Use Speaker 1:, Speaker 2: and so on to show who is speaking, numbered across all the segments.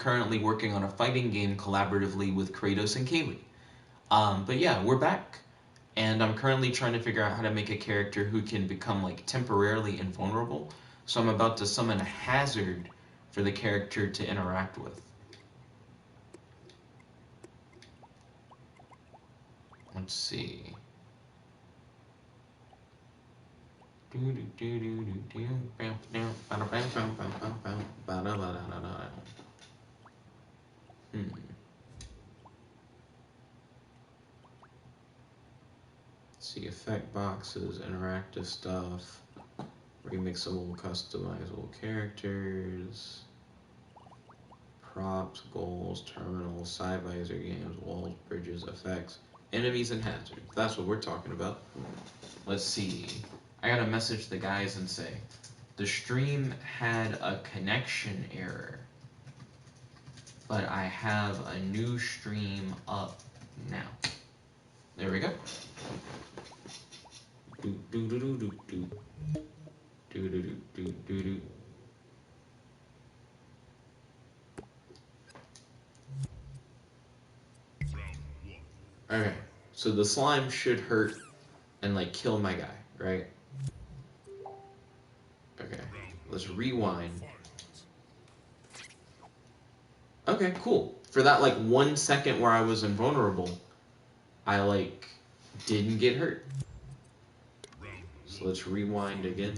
Speaker 1: currently working on a fighting game collaboratively with Kratos and Kaylee. But yeah, we're back. And I'm currently trying to figure out how to make a character who can become like temporarily invulnerable. So I'm about to summon a hazard for the character to interact with. Let's see. See, effect boxes, interactive stuff, remixable, customizable characters, props, goals, terminals, side visor games, walls, bridges, effects, enemies, and hazards. That's what we're talking about. Let's see. I gotta message the guys and say, the stream had a connection error, but I have a new stream up now. There we go. Okay, so the slime should hurt and like kill my guy, right? Okay, let's rewind. Okay, cool. For that like 1 second where I was invulnerable, I like didn't get hurt. So let's rewind again.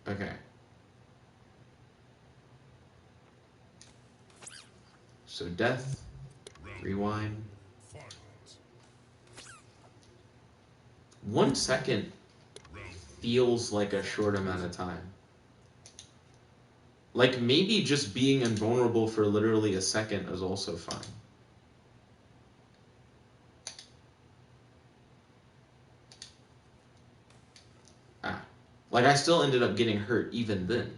Speaker 1: Okay. So death, rewind. 1 second feels like a short amount of time. Like maybe just being invulnerable for literally a second is also fine. Like I still ended up getting hurt even then.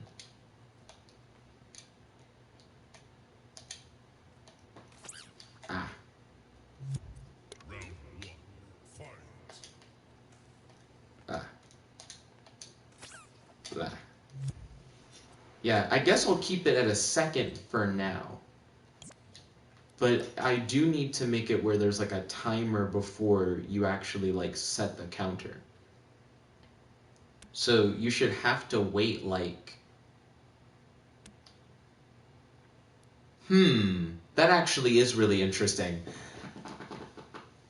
Speaker 1: Yeah, I guess I'll keep it at a second for now. But I do need to make it where there's like a timer before you actually like set the counter. So you should have to wait like... that actually is really interesting.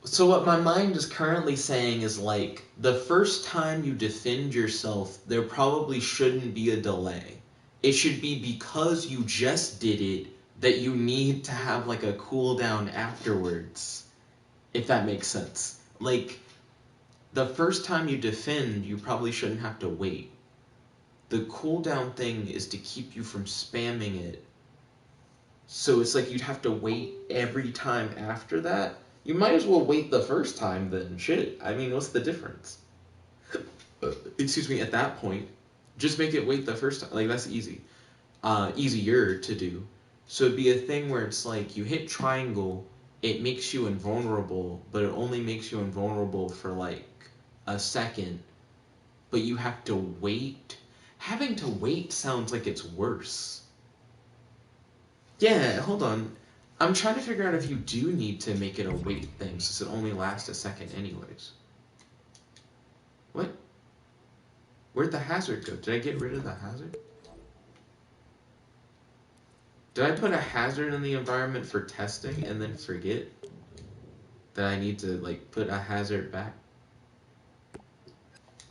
Speaker 1: So what my mind is currently saying is like, the first time you defend yourself, there probably shouldn't be a delay. It should be because you just did it that you need to have like a cooldown afterwards, if that makes sense. Like, the first time you defend, you probably shouldn't have to wait. The cooldown thing is to keep you from spamming it. So it's like you'd have to wait every time after that. You might as well wait the first time then. Shit. I mean, what's the difference? Excuse me, at that point, just make it wait the first time. Like, that's easy. Easier to do. So it'd be a thing where it's like, you hit triangle, it makes you invulnerable, but it only makes you invulnerable for like a second. But you have to wait. Having to wait sounds like it's worse. Yeah, hold on. I'm trying to figure out if you do need to make it a wait thing, since it only lasts a second anyways. What? Where'd the hazard go? Did I get rid of the hazard? Did I put a hazard in the environment for testing and then forget that I need to, like, put a hazard back?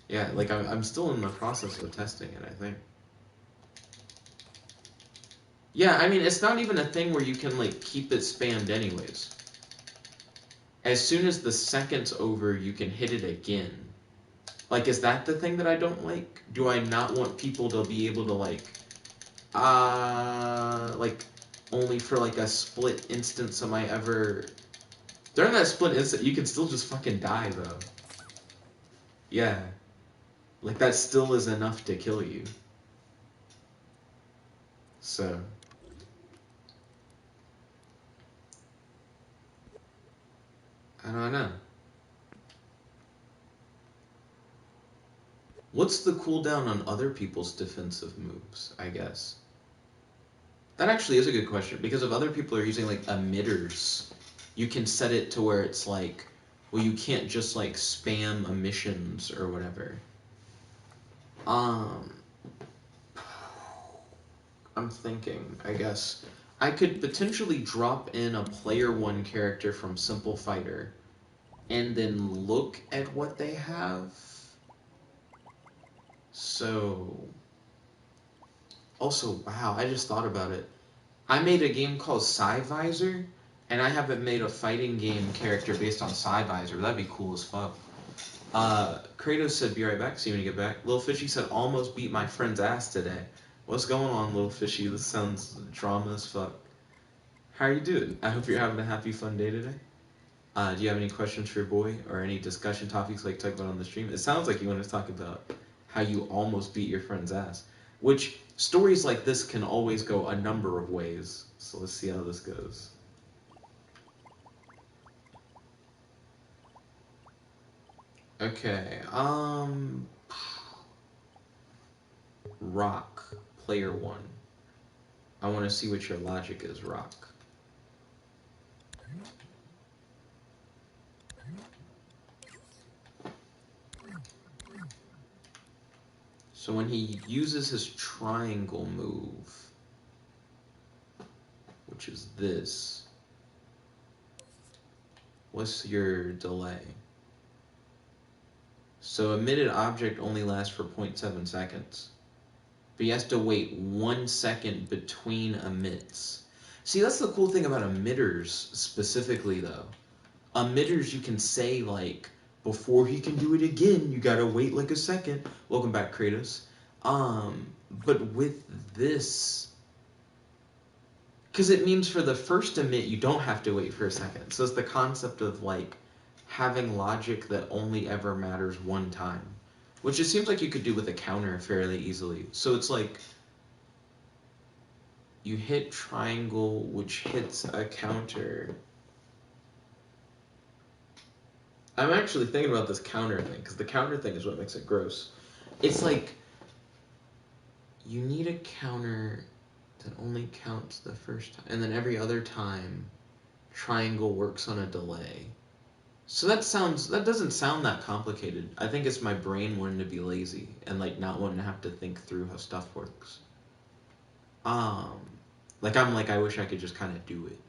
Speaker 1: Yeah, like, I'm still in the process of testing it, I think. Yeah, I mean, it's not even a thing where you can, like, keep it spammed anyways. As soon as the second's over, you can hit it again. Like, is that the thing that I don't like? Do I not want people to be able to, like, only for, like, a split instance am I ever... During that split instant, you can still just fucking die, though. Yeah. Like, that still is enough to kill you. So... I don't know. What's the cooldown on other people's defensive moves, I guess? That actually is a good question, because if other people are using like emitters, you can set it to where it's like, well, you can't just like spam emissions or whatever. Um, I'm thinking, I guess I could potentially drop in a player one character from Simple Fighter and then look at what they have. So, also, wow, I just thought about it. I made a game called Psyvisor, and I haven't made a fighting game character based on Psyvisor. That'd be cool as fuck. Kratos said, "Be right back. See you when you get back." Little Fishy said, "Almost beat my friend's ass today." What's going on, Little Fishy? This sounds drama as fuck. How are you doing? I hope you're having a happy, fun day today. Do you have any questions for your boy or any discussion topics like talk about on the stream? It sounds like you want to talk about how you almost beat your friend's ass, which stories like this can always go a number of ways. So let's see how this goes. Okay, Rock, player one. I want to see what your logic is, Rock. So when he uses his triangle move, which is this, what's your delay? So emitted object only lasts for 0.7 seconds. But he has to wait 1 second between emits. See, that's the cool thing about emitters specifically, though. Emitters, you can say, like, before he can do it again, you gotta wait like a second. Welcome back, Kratos. But with this, because it means for the first emit, you don't have to wait for a second. So it's the concept of, like, having logic that only ever matters one time. Which it seems like you could do with a counter fairly easily. So it's like, you hit triangle, which hits a counter. I'm actually thinking about this counter thing, because the counter thing is what makes it gross. It's like, you need a counter that only counts the first time, and then every other time, triangle works on a delay. So that doesn't sound that complicated. I think it's my brain wanting to be lazy, and like not wanting to have to think through how stuff works. Like I'm like, I wish I could just kind of do it.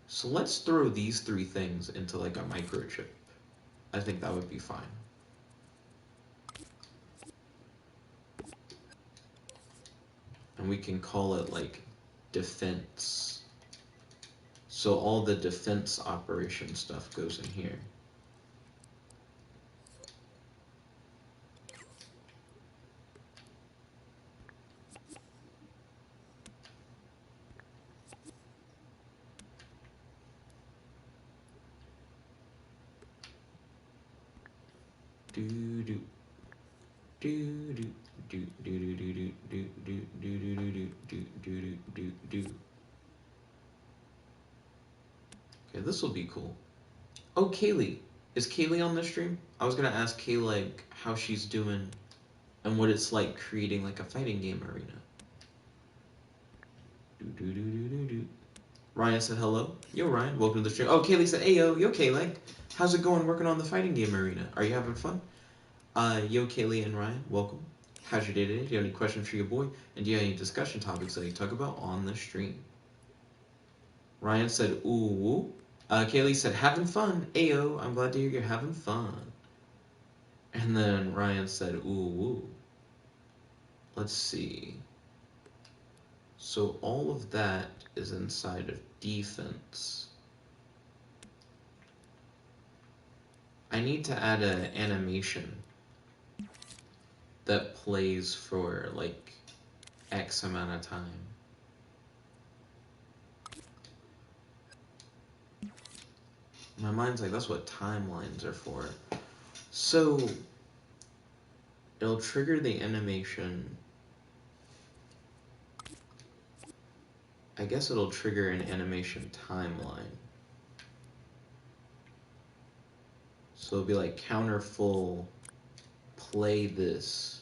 Speaker 1: So let's throw these three things into like a microchip. I think that would be fine. And we can call it like defense. So all the defense operation stuff goes in here. Okay, this will be cool. Oh, Kaylee. Is Kaylee on the stream? I was gonna ask Kaylee like how she's doing and what it's like creating like a fighting game arena. Ryan said hello. Yo, Ryan. Welcome to the stream. Oh, Kaylee said, hey, yo, Kaylee. How's it going working on the fighting game arena? Are you having fun? Yo, Kaylee and Ryan, welcome. How's your day today? Do you have any questions for your boy? And do you have any discussion topics that you talk about on the stream? Ryan said, ooh, woo. Kaylee said, having fun. Ayo, I'm glad to hear you're having fun. And then Ryan said, ooh, woo. Let's see. So all of that is inside of defense. I need to add an animation that plays for like X amount of time. My mind's like, that's what timelines are for. So it'll trigger the animation. I guess it'll trigger an animation timeline. So it'll be like counter full, play this,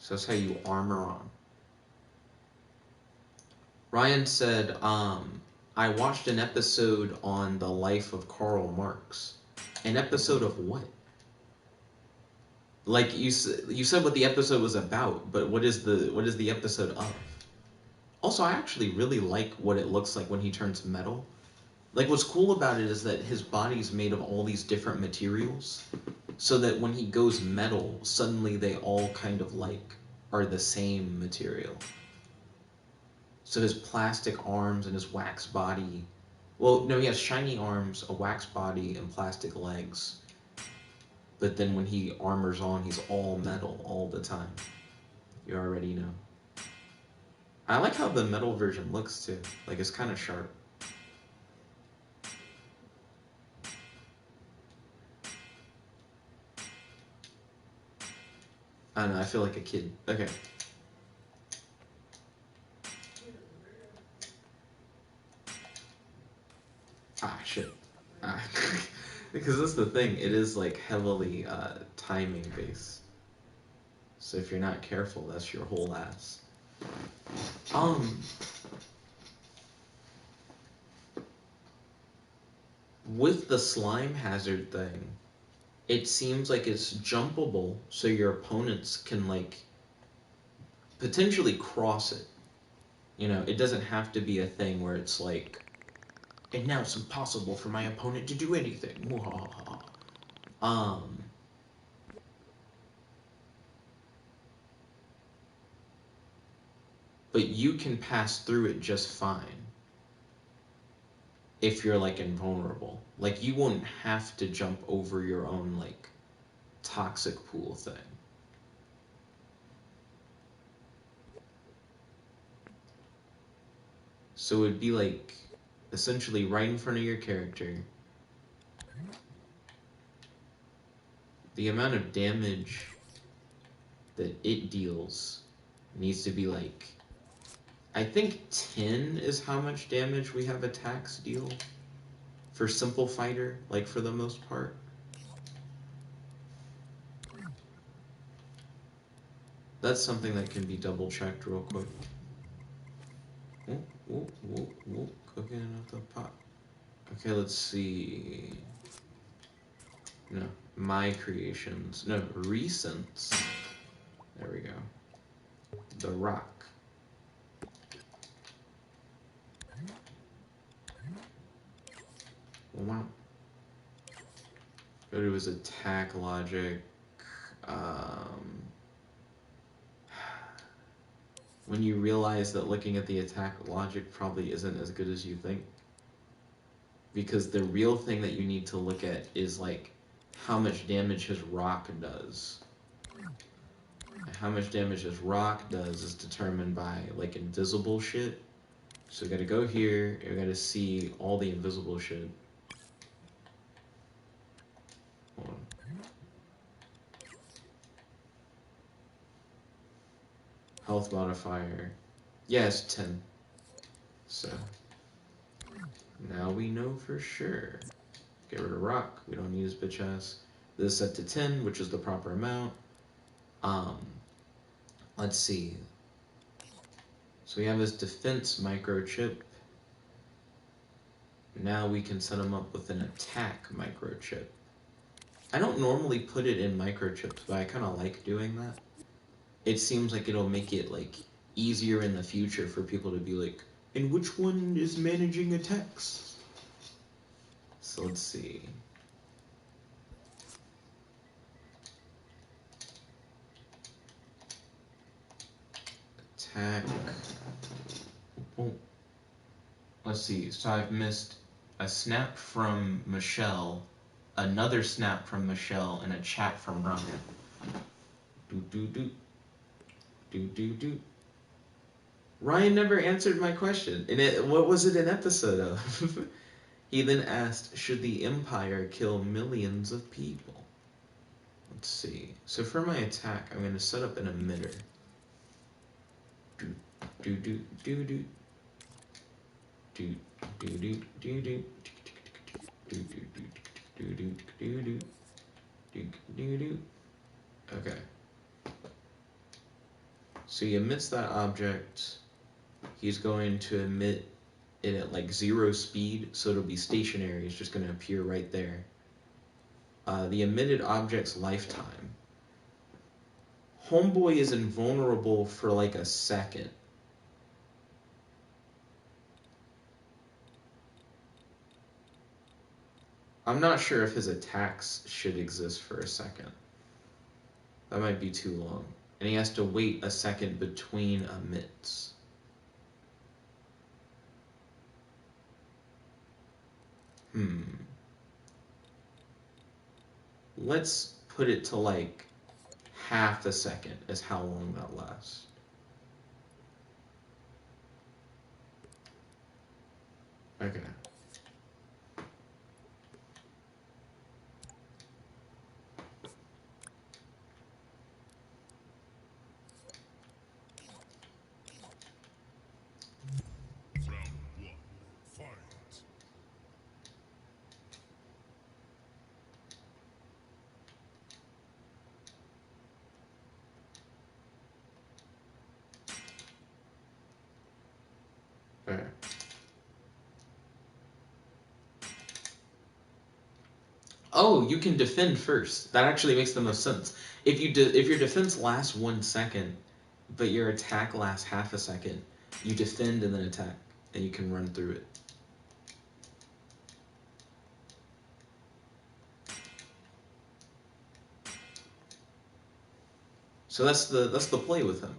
Speaker 1: So that's how you armor on. Ryan said, I watched an episode on the life of Karl Marx. An episode of what? Like you said what the episode was about, but what is the episode of? Also, I actually really like what it looks like when he turns metal. Like, what's cool about it is that his body's made of all these different materials, so that when he goes metal, suddenly they all kind of like are the same material. So his plastic arms and his wax body. Well, no, he has shiny arms, a wax body, and plastic legs. But then when he armors on, he's all metal all the time. You already know. I like how the metal version looks too. Like, it's kind of sharp. I don't know, I feel like a kid. Okay. Ah, shit. Ah. Because that's the thing, it is like heavily timing based. So if you're not careful, that's your whole ass. With the slime hazard thing, it seems like it's jumpable, so your opponents can like potentially cross it. You know, it doesn't have to be a thing where it's like, and now it's impossible for my opponent to do anything. But you can pass through it just fine if you're like invulnerable. Like, you wouldn't have to jump over your own like toxic pool thing. So it'd be like essentially right in front of your character. The amount of damage that it deals needs to be like, I think 10 is how much damage we have attacks deal for simple fighter, like for the most part. That's something that can be double checked real quick. Cooking out the pot. Okay, let's see. No, my creations. No, recents. There we go. The Rock. Wow. Go to his attack logic. When you realize that looking at the attack logic probably isn't as good as you think. Because the real thing that you need to look at is like how much damage his rock does. And how much damage his rock does is determined by like invisible shit. So you gotta go here, you gotta see all the invisible shit. Hold on. Health modifier. Yeah, it's 10. So now we know for sure. Get rid of rock. We don't need his bitch ass. This is set to 10, which is the proper amount. Let's see. So we have his defense microchip. Now we can set him up with an attack microchip. I don't normally put it in microchips, but I kind of like doing that. It seems like it'll make it like easier in the future for people to be like, and which one is managing attacks? So let's see. Attack. Oh. Let's see. So I've missed a snap from Michelle, another snap from Michelle, and a chat from Ryan. Do. Ryan never answered my question. What was it an episode of? He then asked, should the Empire kill millions of people? Let's see. So for my attack, I'm going to set up an emitter. Okay. So he emits that object. He's going to emit it at like 0 speed, so it'll be stationary. It's just going to appear right there. The emitted object's lifetime. Homeboy is invulnerable for like a second. I'm not sure if his attacks should exist for a second. That might be too long. And he has to wait a second between emits. Let's put it to like half a second is how long that lasts. Okay.
Speaker 2: Round one, fight.
Speaker 1: Okay. Oh, you can defend first. That actually makes the most sense. If your defense lasts 1 second, but your attack lasts half a second, you defend and then attack, and you can run through it. So that's the play with him.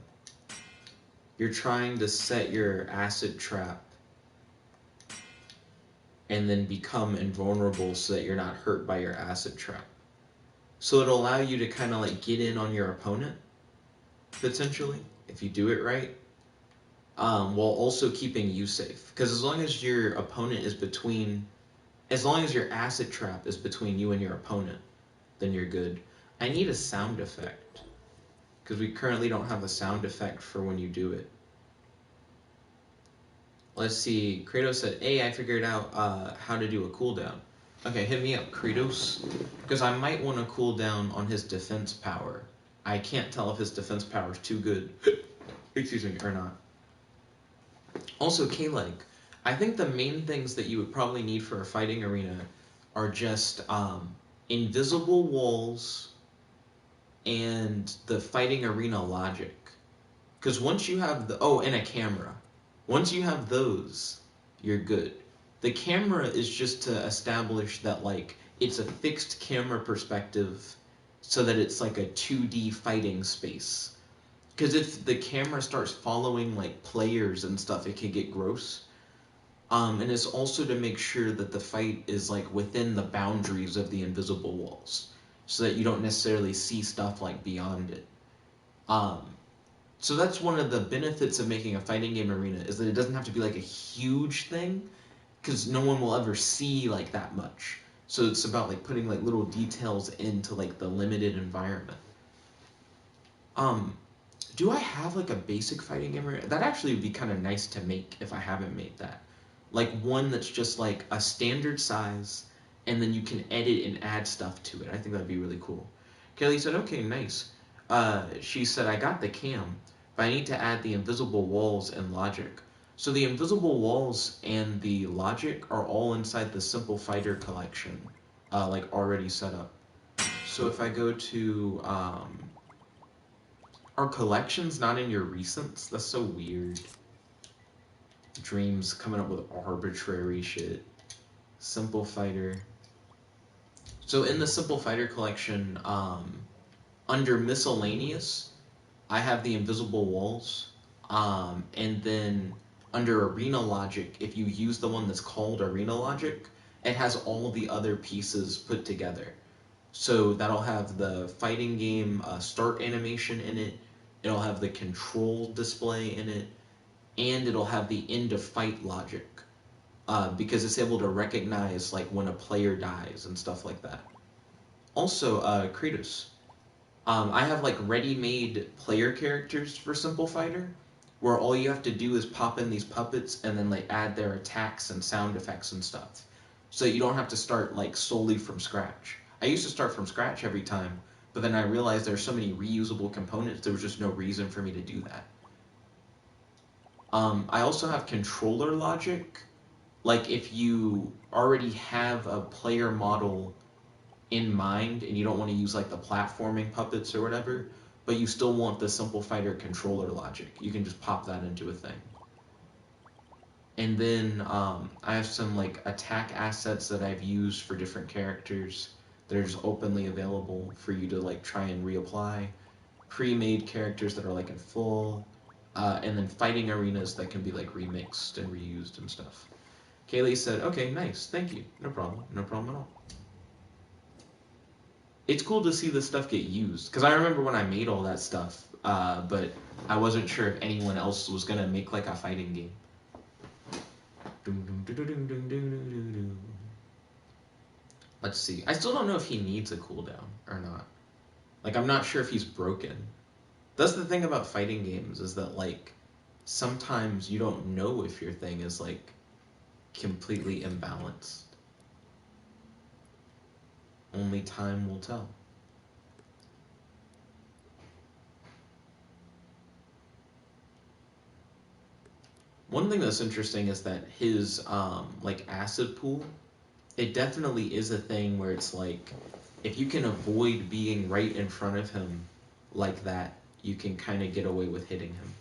Speaker 1: You're trying to set your acid trap and then become invulnerable so that you're not hurt by your acid trap. So it'll allow you to kind of like get in on your opponent, potentially, if you do it right, while also keeping you safe. Because as long as your opponent is between, as long as your acid trap is between you and your opponent, then you're good. I need a sound effect, because we currently don't have a sound effect for when you do it. Let's see, Kratos said, hey, I figured out how to do a cooldown. Okay, hit me up, Kratos, because I might want to cool down on his defense power. I can't tell if his defense power is too good, excuse me, or not. Also, K-Leg, I think the main things that you would probably need for a fighting arena are just invisible walls and the fighting arena logic. Because once you have the... Oh, and a camera. Once you have those, you're good. The camera is just to establish that, like, it's a fixed camera perspective so that it's like a 2D fighting space. Because if the camera starts following, like, players and stuff, it could get gross. And it's also to make sure that the fight is, like, within the boundaries of the invisible walls. So that you don't necessarily see stuff, like, beyond it. So that's one of the benefits of making a fighting game arena, is that it doesn't have to be like a huge thing, because no one will ever see like that much. So it's about like putting like little details into like the limited environment. Do I have like a basic fighting game arena? That actually would be kind of nice to make if I haven't made that. Like one that's just like a standard size, and then you can edit and add stuff to it. I think that'd be really cool. Kelly said, okay, nice. She said, I got the cam, but I need to add the invisible walls and logic. So the invisible walls and the logic are all inside the Simple Fighter collection, like already set up. So if I go to, are collections not in your recents? That's so weird. Dreams coming up with arbitrary shit. Simple Fighter. So in the Simple Fighter collection, under miscellaneous, I have the invisible walls, and then under arena logic, if you use the one that's called arena logic, it has all the other pieces put together. So that'll have the fighting game start animation in it, it'll have the control display in it, and it'll have the end of fight logic, because it's able to recognize like when a player dies and stuff like that. Also, Kratos. I have like ready-made player characters for Simple Fighter, where all you have to do is pop in these puppets and then like add their attacks and sound effects and stuff. So you don't have to start like solely from scratch. I used to start from scratch every time, But then I realized there's so many reusable components, there was just no reason for me to do that. I also have controller logic. Like, if you already have a player model in mind and you don't want to use like the platforming puppets or whatever, but you still want the simple fighter controller logic, you can just pop that into a thing. And then I have some like attack assets that I've used for different characters that are just openly available for you to like try and reapply. Pre-made characters that are like in full, and then fighting arenas that can be like remixed and reused and stuff. Kaylee said, "Okay, nice, thank you. No problem at all." It's cool to see this stuff get used because I remember when I made all that stuff, but I wasn't sure if anyone else was gonna make like a fighting game. Let's see. I still don't know if he needs a cooldown or not. Like, I'm not sure if he's broken. That's the thing about fighting games, is that like sometimes you don't know if your thing is like completely imbalanced. Only time will tell. One thing that's interesting is that his like acid pool, it definitely is a thing where it's like if you can avoid being right in front of him like that, you can kind of get away with hitting him.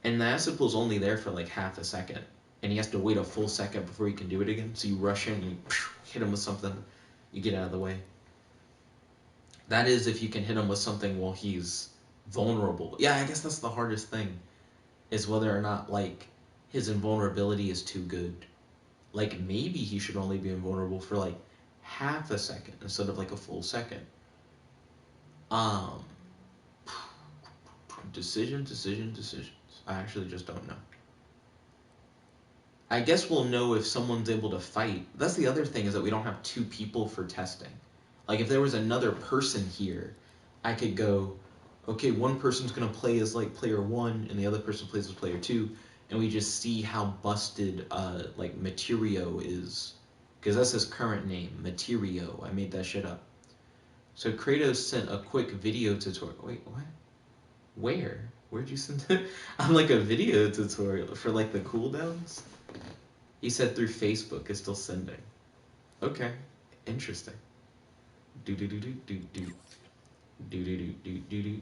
Speaker 1: And the acid pool's only there for like half a second, and he has to wait a full second before he can do it again. So you rush in and you hit him with something, you get out of the way. That is if you can hit him with something while he's vulnerable. Yeah, I guess that's the hardest thing, is whether or not like his invulnerability is too good. Like maybe he should only be invulnerable for like half a second instead of like a full second. Decisions. I actually just don't know. I guess we'll know if someone's able to fight. That's the other thing, is that we don't have two people for testing. Like if there was another person here, I could go, okay, one person's gonna play as like player 1 and the other person plays as player 2, and we just see how busted like Materio is, because that's his current name, Materio. I made that shit up. So Kratos sent a quick video tutorial. Wait, what? Where? Where'd you send it? I'm like a video tutorial for like the cooldowns. He said through Facebook. Is still sending. Okay, interesting. Do do do do do do do do do do do do.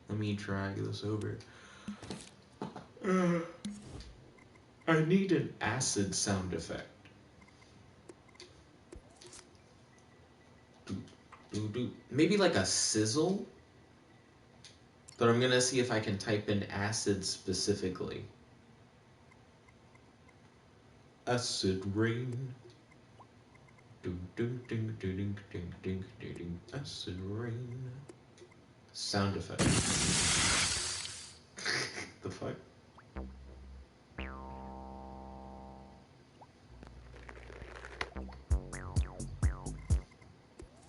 Speaker 1: Let me drag this over. I need an acid sound effect. Do do do. Maybe like a sizzle. But I'm gonna see if I can type in acid specifically. Acid rain. Ding ding ding ding ding ding ding. Acid rain. Sound effect. The fuck?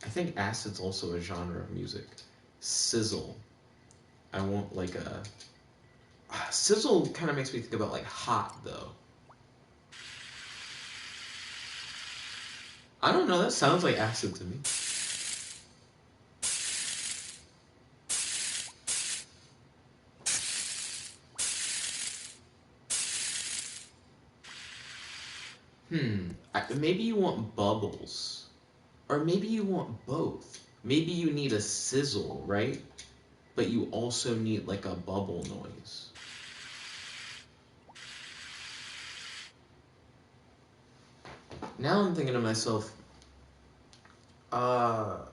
Speaker 1: I think acid's also a genre of music. Sizzle. I want like a... Sizzle kind of makes me think about like hot though. I don't know, that sounds like acid to me. Maybe you want bubbles. Or maybe you want both. Maybe you need a sizzle, right? But you also need like a bubble noise. Now I'm thinking to myself, how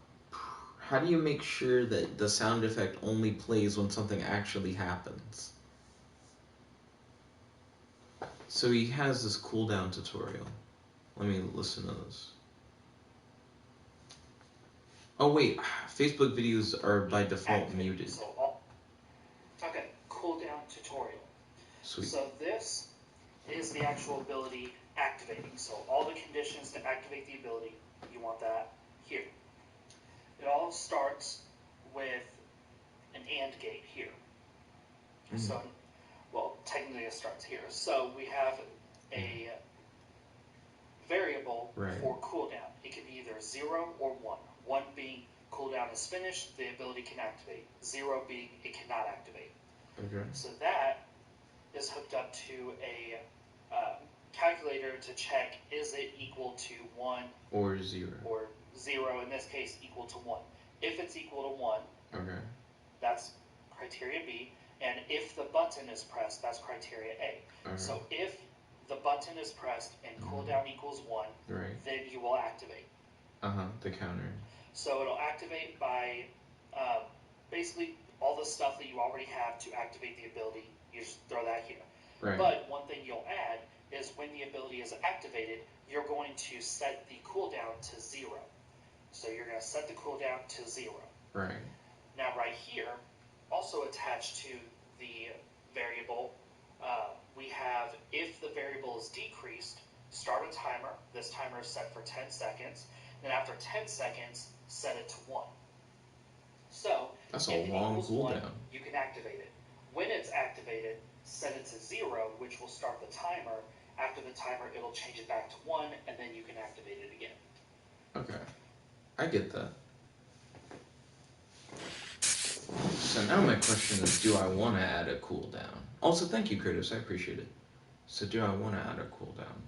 Speaker 1: do you make sure that the sound effect only plays when something actually happens? So he has this cooldown tutorial. Let me listen to this. Oh wait, Facebook videos are by default muted.
Speaker 3: Okay, cooldown tutorial.
Speaker 1: Sweet.
Speaker 3: So this is the actual ability activating. So all the conditions to activate the ability, you want that here. It all starts with an AND gate here. So, well, technically it starts here. So we have a variable for cooldown. It can be either 0 or 1. 1 being cooldown is finished, the ability can activate. 0 being it cannot activate.
Speaker 1: Okay.
Speaker 3: So that is hooked up to a calculator to check is it equal to 1
Speaker 1: or 0.
Speaker 3: Or 0, in this case, equal to 1. If it's equal to 1,
Speaker 1: okay,
Speaker 3: that's criteria B. And if the button is pressed, that's criteria A.
Speaker 1: okay.
Speaker 3: So if the button is pressed and cooldown equals 1,
Speaker 1: right,
Speaker 3: then you will activate.
Speaker 1: The counter.
Speaker 3: So it'll activate by basically all the stuff that you already have to activate the ability. You just throw that here.
Speaker 1: Right.
Speaker 3: But one thing you'll add is when the ability is activated, you're going to set the cooldown to 0. So you're going to set the cooldown to 0.
Speaker 1: Right.
Speaker 3: Now right here, also attached to the variable, we have if the variable is decreased, start a timer. This timer is set for 10 seconds. Then after 10 seconds, set it to 1. So
Speaker 1: that's
Speaker 3: if
Speaker 1: a long
Speaker 3: it equals 1,
Speaker 1: cooldown.
Speaker 3: you can activate it. When it's activated, set it to 0, which will start the timer. After the timer, it'll change it back to 1, and then you can activate it again.
Speaker 1: Okay. I get that. So now my question is, do I want to add a cooldown? Also, thank you, Kratos. I appreciate it. So do I want to add a cooldown?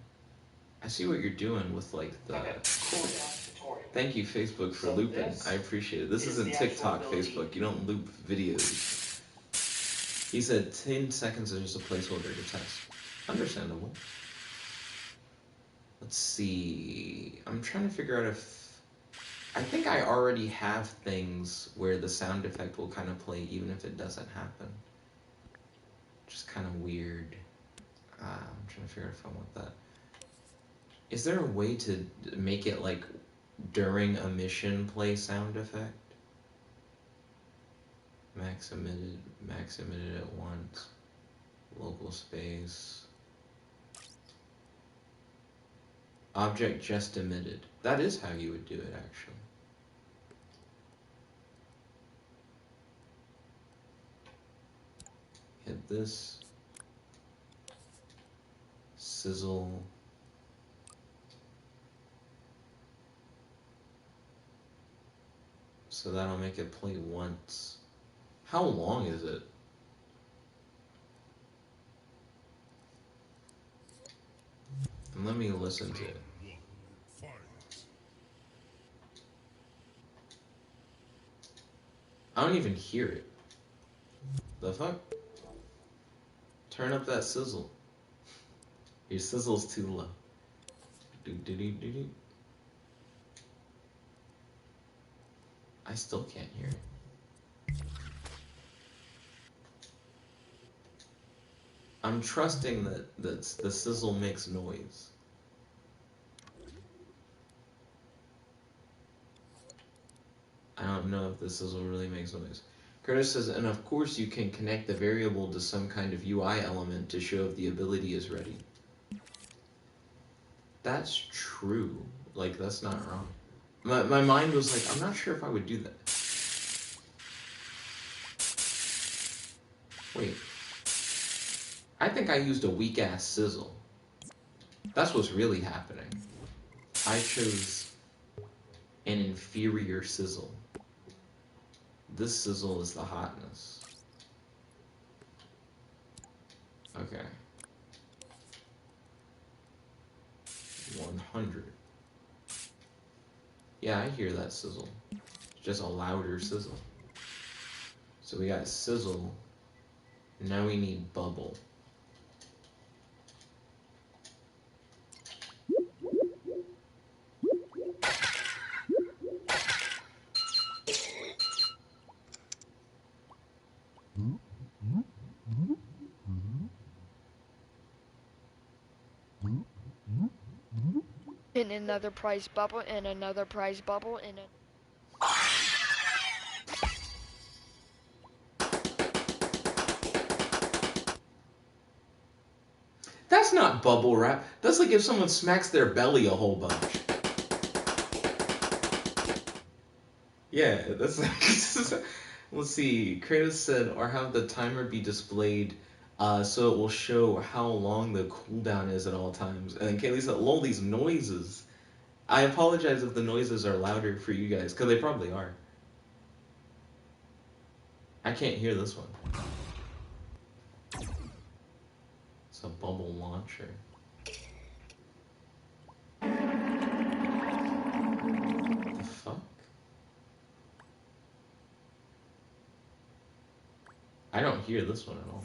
Speaker 1: I see what you're doing with, like, the...
Speaker 3: Okay, cooldown tutorial.
Speaker 1: Thank you, Facebook, for
Speaker 3: So
Speaker 1: looping.
Speaker 3: this
Speaker 1: I appreciate it. This
Speaker 3: is
Speaker 1: isn't
Speaker 3: the actual
Speaker 1: TikTok,
Speaker 3: ability.
Speaker 1: Facebook. You don't loop videos. He said 10 seconds is just a placeholder to test. Understandable. Let's see. I'm trying to figure out if... I think I already have things where the sound effect will kind of play even if it doesn't happen. Just kind of weird. I'm trying to figure out if I want that. Is there a way to make it like during a mission play sound effect? Max emitted at once. Local space. Object just emitted. That is how you would do it, actually. Hit this. Sizzle. So that'll make it play once. How long is it? And let me listen to it.
Speaker 2: Fight.
Speaker 1: I don't even hear it. The fuck? Turn up that sizzle. Your sizzle's too low. Do. I still can't hear it. I'm trusting that the sizzle makes noise. I don't know if the sizzle really makes noise. Curtis says, and of course you can connect the variable to some kind of UI element to show if the ability is ready. That's true. Like, that's not wrong. My mind was like, I'm not sure if I would do that. Wait. I think I used a weak-ass sizzle. That's what's really happening. I chose an inferior sizzle. This sizzle is the hotness. Okay. 100. Yeah, I hear that sizzle. It's just a louder sizzle. So we got sizzle. Now we need bubble.
Speaker 4: And another prize bubble, and another prize bubble, and a...
Speaker 1: That's not bubble wrap. That's like if someone smacks their belly a whole bunch. Yeah, that's like... Let's see. Kratos said, or have the timer be displayed so it will show how long the cooldown is at all times. And then Kaylee said, lol, these noises. I apologize if the noises are louder for you guys, because they probably are. I can't hear this one. It's a bubble launcher. The fuck? I don't hear this one at all.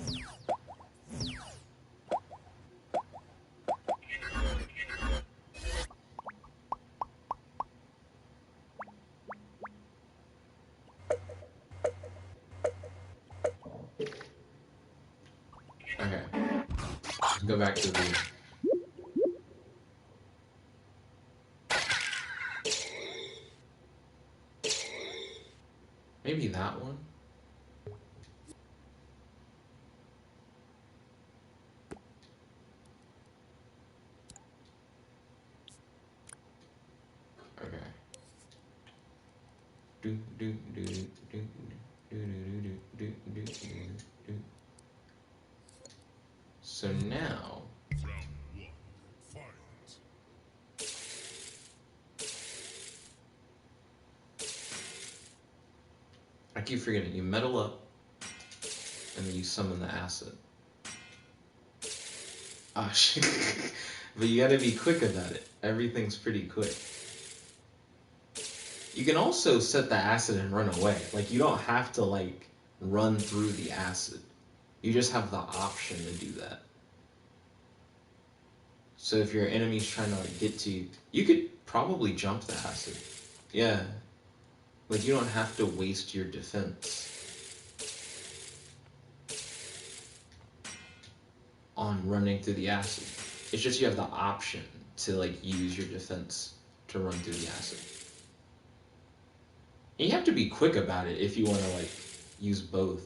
Speaker 1: Okay. Go back to the... Maybe that one? Okay. Do do do do do do do do do do. So now
Speaker 2: Round one, fight.
Speaker 1: I keep forgetting you metal up and then you summon the acid. Ah shit. But you gotta be quick about it. Everything's pretty quick. You can also set the acid and run away. Like, you don't have to, like, run through the acid. You just have the option to do that. So if your enemy's trying to, like, get to you, you could probably jump the acid. Yeah. Like, you don't have to waste your defense on running through the acid. It's just you have the option to, like, use your defense to run through the acid. And you have to be quick about it if you want to, like, use both.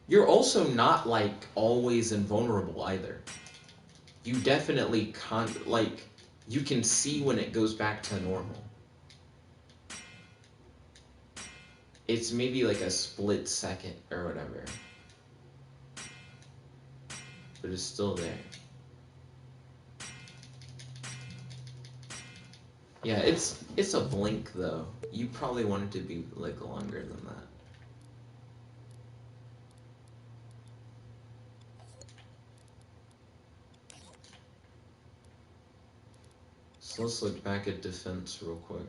Speaker 1: You're also not, like, always invulnerable either. You definitely like, you can see when it goes back to normal. It's maybe like a split second or whatever. But it's still there. Yeah, it's a blink though. You probably want it to be like longer than that. So let's look back at defense real quick.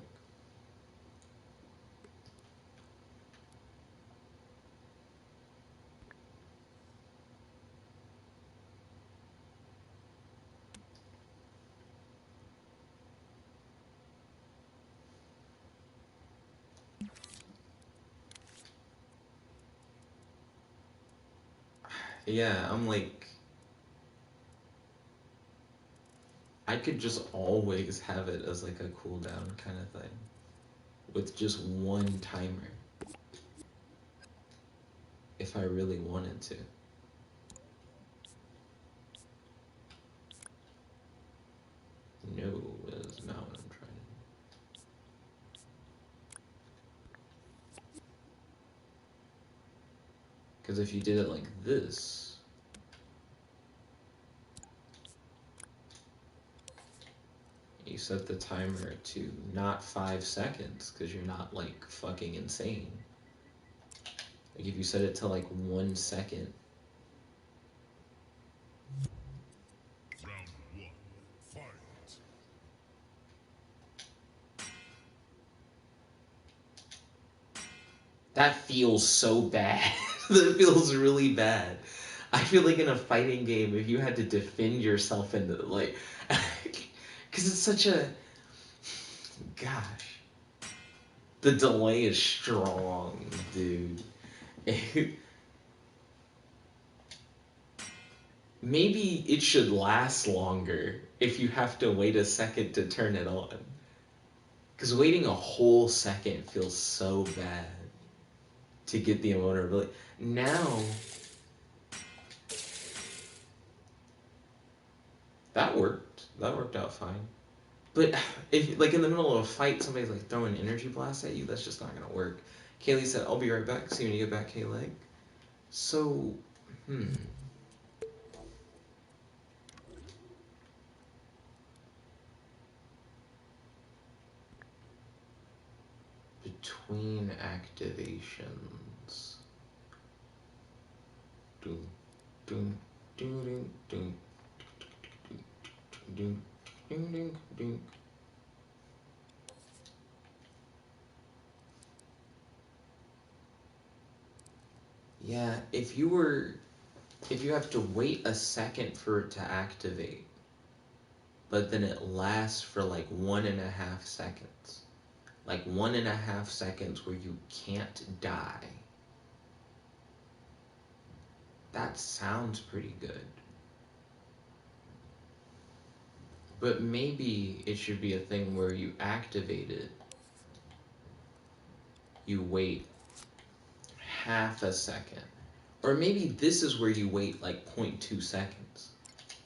Speaker 1: Yeah, I'm like, I could just always have it as like a cooldown kind of thing. With just one timer. If I really wanted to. No, is not what I'm trying to do. Because if you did it like this, you set the timer to not 5 seconds, because you're not like fucking insane. Like if you set it to like 1 second.
Speaker 2: Round one, fight.
Speaker 1: That feels so bad. That feels really bad. I feel like in a fighting game, if you had to defend yourself into like, because it's such a, gosh, the delay is strong, dude. Maybe it should last longer if you have to wait a second to turn it on. Because waiting a whole second feels so bad to get the invulnerability. Now, that worked. That worked out fine. But if, like, in the middle of a fight, somebody's like throwing an energy blast at you, that's just not gonna work. Kaylee said, "I'll be right back. See you when you get back, Kaylee." So, between activations. Doom, doom, doom, doom, doom, doom, doom, doom, doom. Yeah, if you have to wait a second for it to activate, but then it lasts for like 1.5 seconds. Like 1.5 seconds where you can't die. That sounds pretty good. But maybe it should be a thing where you activate it, you wait half a second. Or maybe this is where you wait like 0.2 seconds.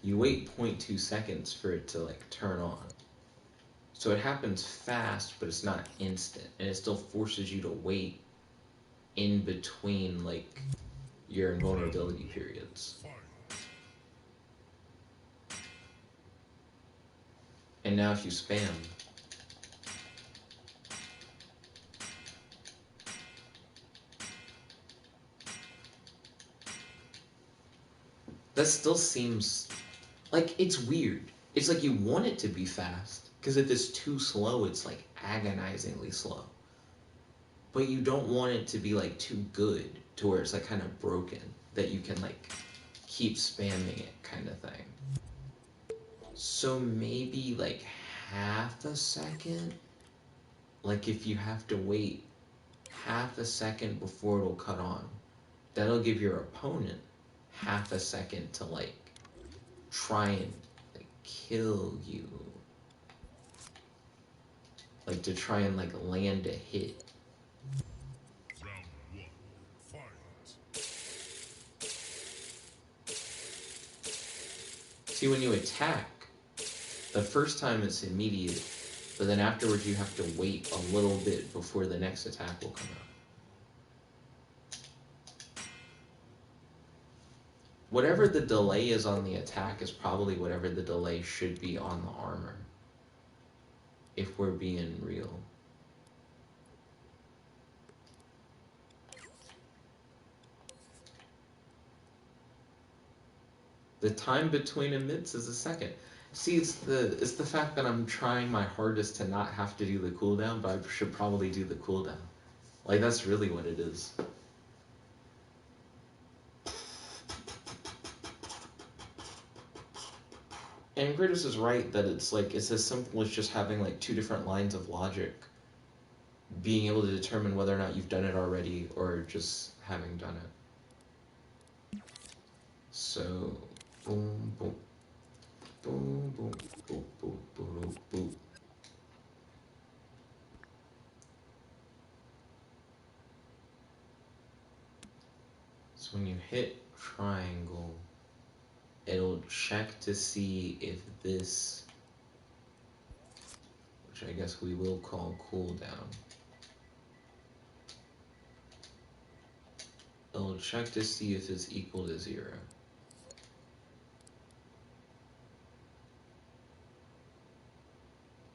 Speaker 1: You wait 0.2 seconds for it to like turn on. So it happens fast, but it's not instant. And it still forces you to wait in between like your invulnerability periods. And now if you spam, that still seems like it's weird. It's like you want it to be fast, because if it's too slow, it's like agonizingly slow. But you don't want it to be like too good to where it's like kind of broken, that you can like keep spamming it kind of thing. So maybe like half a second? Like if you have to wait half a second before it'll cut on, that'll give your opponent half a second to like try and like kill you. Like to try and like land a hit.
Speaker 2: Round one, fight.
Speaker 1: See, when you attack, the first time it's immediate, but then afterwards you have to wait a little bit before the next attack will come out. Whatever the delay is on the attack is probably whatever the delay should be on the armor. If we're being real. The time between emits is a second. See, it's the fact that I'm trying my hardest to not have to do the cooldown, but I should probably do the cooldown. Like, that's really what it is. And Kratos is right that it's like, it's as simple as just having like two different lines of logic, being able to determine whether or not you've done it already or just having done it. So, boom, boom, boom, boom, boom, boom, boom, boom. So when you hit triangle, it'll check to see if this, which I guess we will call cooldown, it'll check to see if it's equal to 0.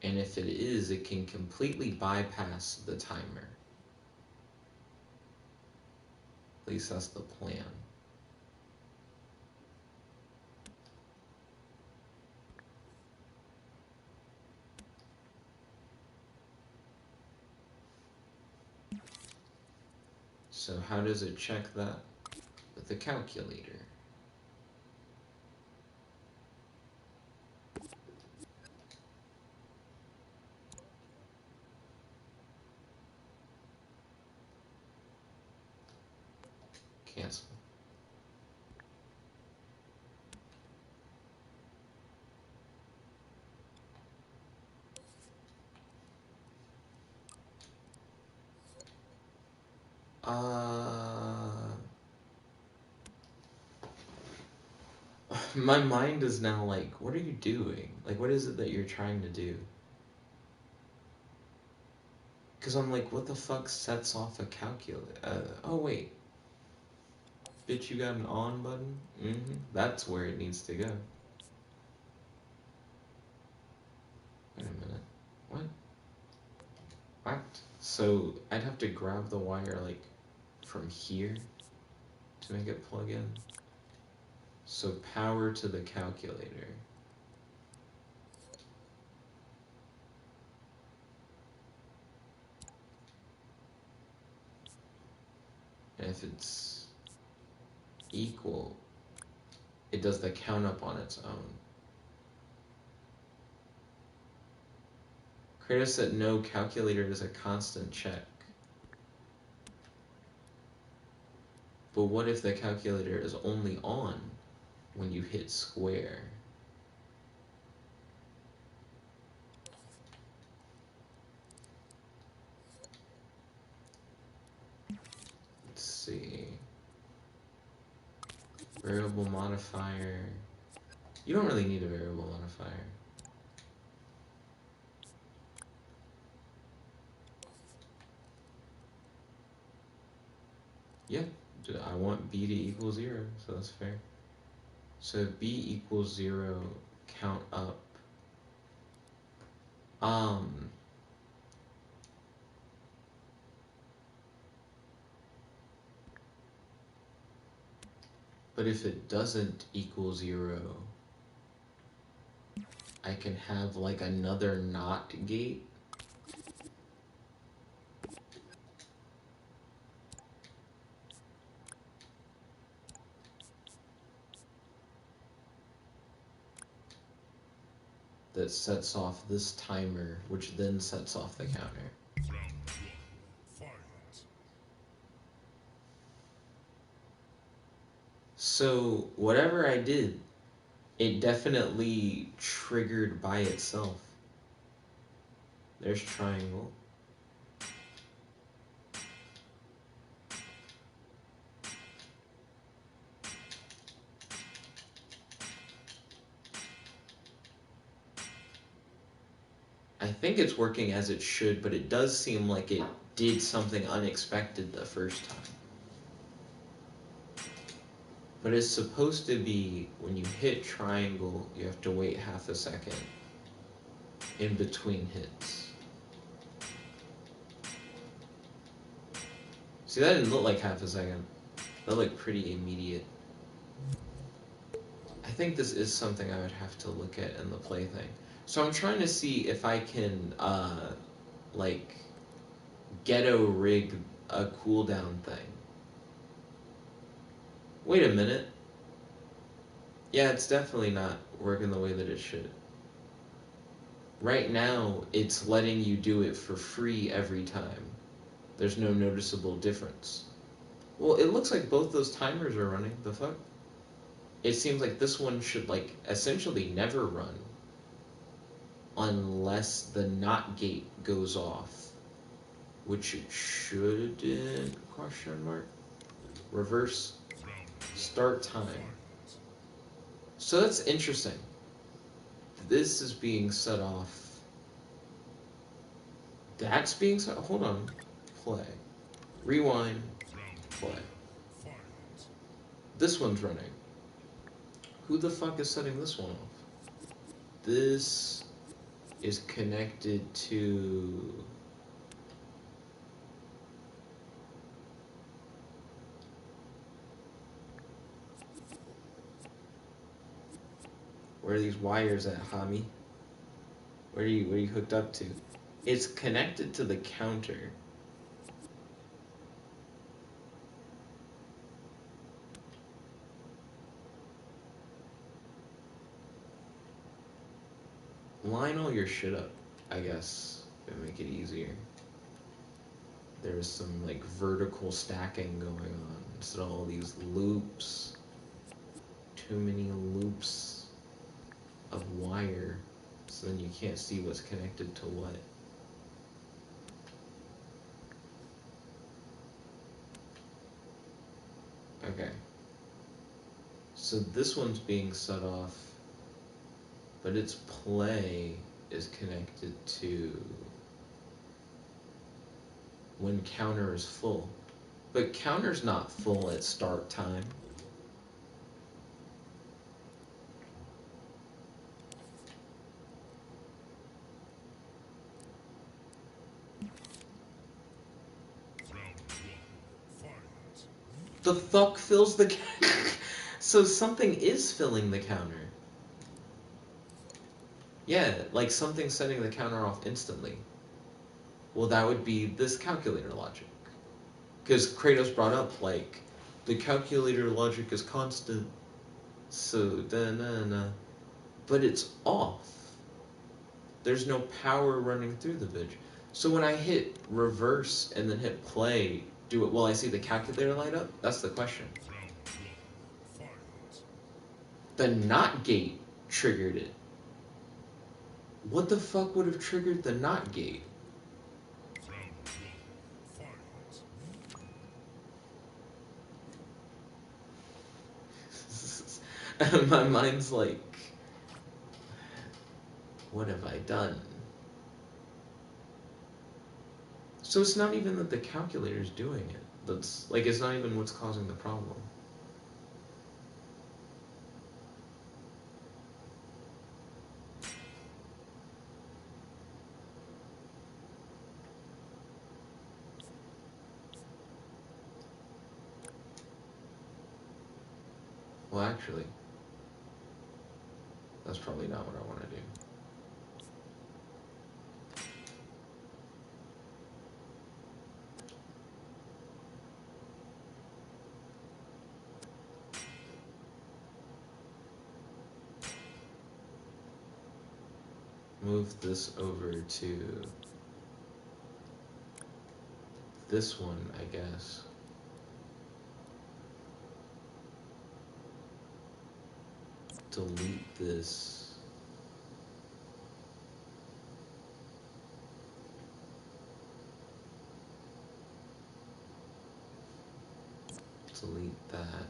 Speaker 1: And if it is, it can completely bypass the timer. At least that's the plan. So how does it check that? With the calculator. Cancel. My mind is now like, what are you doing? Like, what is it that you're trying to do? Because I'm like, what the fuck sets off a calculator? Oh, wait. Bitch, you got an on button? That's where it needs to go. Wait a minute. What? What? So I'd have to grab the wire like from here to make it plug in. So power to the calculator. And if it's equal, it does the count up on its own. Kratos said no, calculator is a constant check. But what if the calculator is only on when you hit square? Let's see. Variable modifier. You don't really need a variable modifier. Yeah, I want b to equal 0, so that's fair. So if b equals 0, count up. But if it doesn't equal 0, I can have like another NOT gate. That sets off this timer, which then sets off the counter.
Speaker 2: Round one, fight.
Speaker 1: So whatever I did, it definitely triggered by itself. There's triangle. I think it's working as it should, but it does seem like it did something unexpected the first time. But it's supposed to be, when you hit triangle, you have to wait half a second in between hits. See, that didn't look like half a second. That looked pretty immediate. I think this is something I would have to look at in the plaything. So I'm trying to see if I can, like, ghetto rig a cooldown thing. Wait a minute. Yeah, it's definitely not working the way that it should. Right now, it's letting you do it for free every time. There's no noticeable difference. Well, it looks like both those timers are running. The fuck? It seems like this one should, like, essentially never run unless the NOT gate goes off, which it shouldn't, question mark. Reverse start time. So that's interesting. This is being set off. That's being set. Hold on. Play. Rewind. Play. This one's running. Who the fuck is setting this one off? This is connected to... Where are these wires at, homie? Where are you hooked up to? It's connected to the counter. Line all your shit up, I guess, to make it easier. There's some like vertical stacking going on instead of all these loops. Too many loops of wire, so then you can't see what's connected to what. Okay. So this one's being set off, but its play is connected to when counter is full. But counter's not full at start time.
Speaker 2: Round 1. Fight.
Speaker 1: The fuck fills the So something is filling the counter. Yeah, like something setting the counter off instantly. Well, that would be this calculator logic. Because Kratos brought up, like, the calculator logic is constant. So, da-na-na. But it's off. There's no power running through the bitch. So when I hit reverse and then hit play, will I see the calculator light up? That's the question.
Speaker 2: Round 1. Fight.
Speaker 1: The NOT gate triggered it. What the fuck would have triggered the NOT gate?
Speaker 2: Round 1. Fight.
Speaker 1: My mind's like, what have I done? So it's not even that the calculator's doing it. That's like, it's not even what's causing the problem. Well, actually, that's probably not what I want to do. Move this over to this one, I guess. Delete this. Delete that. I'm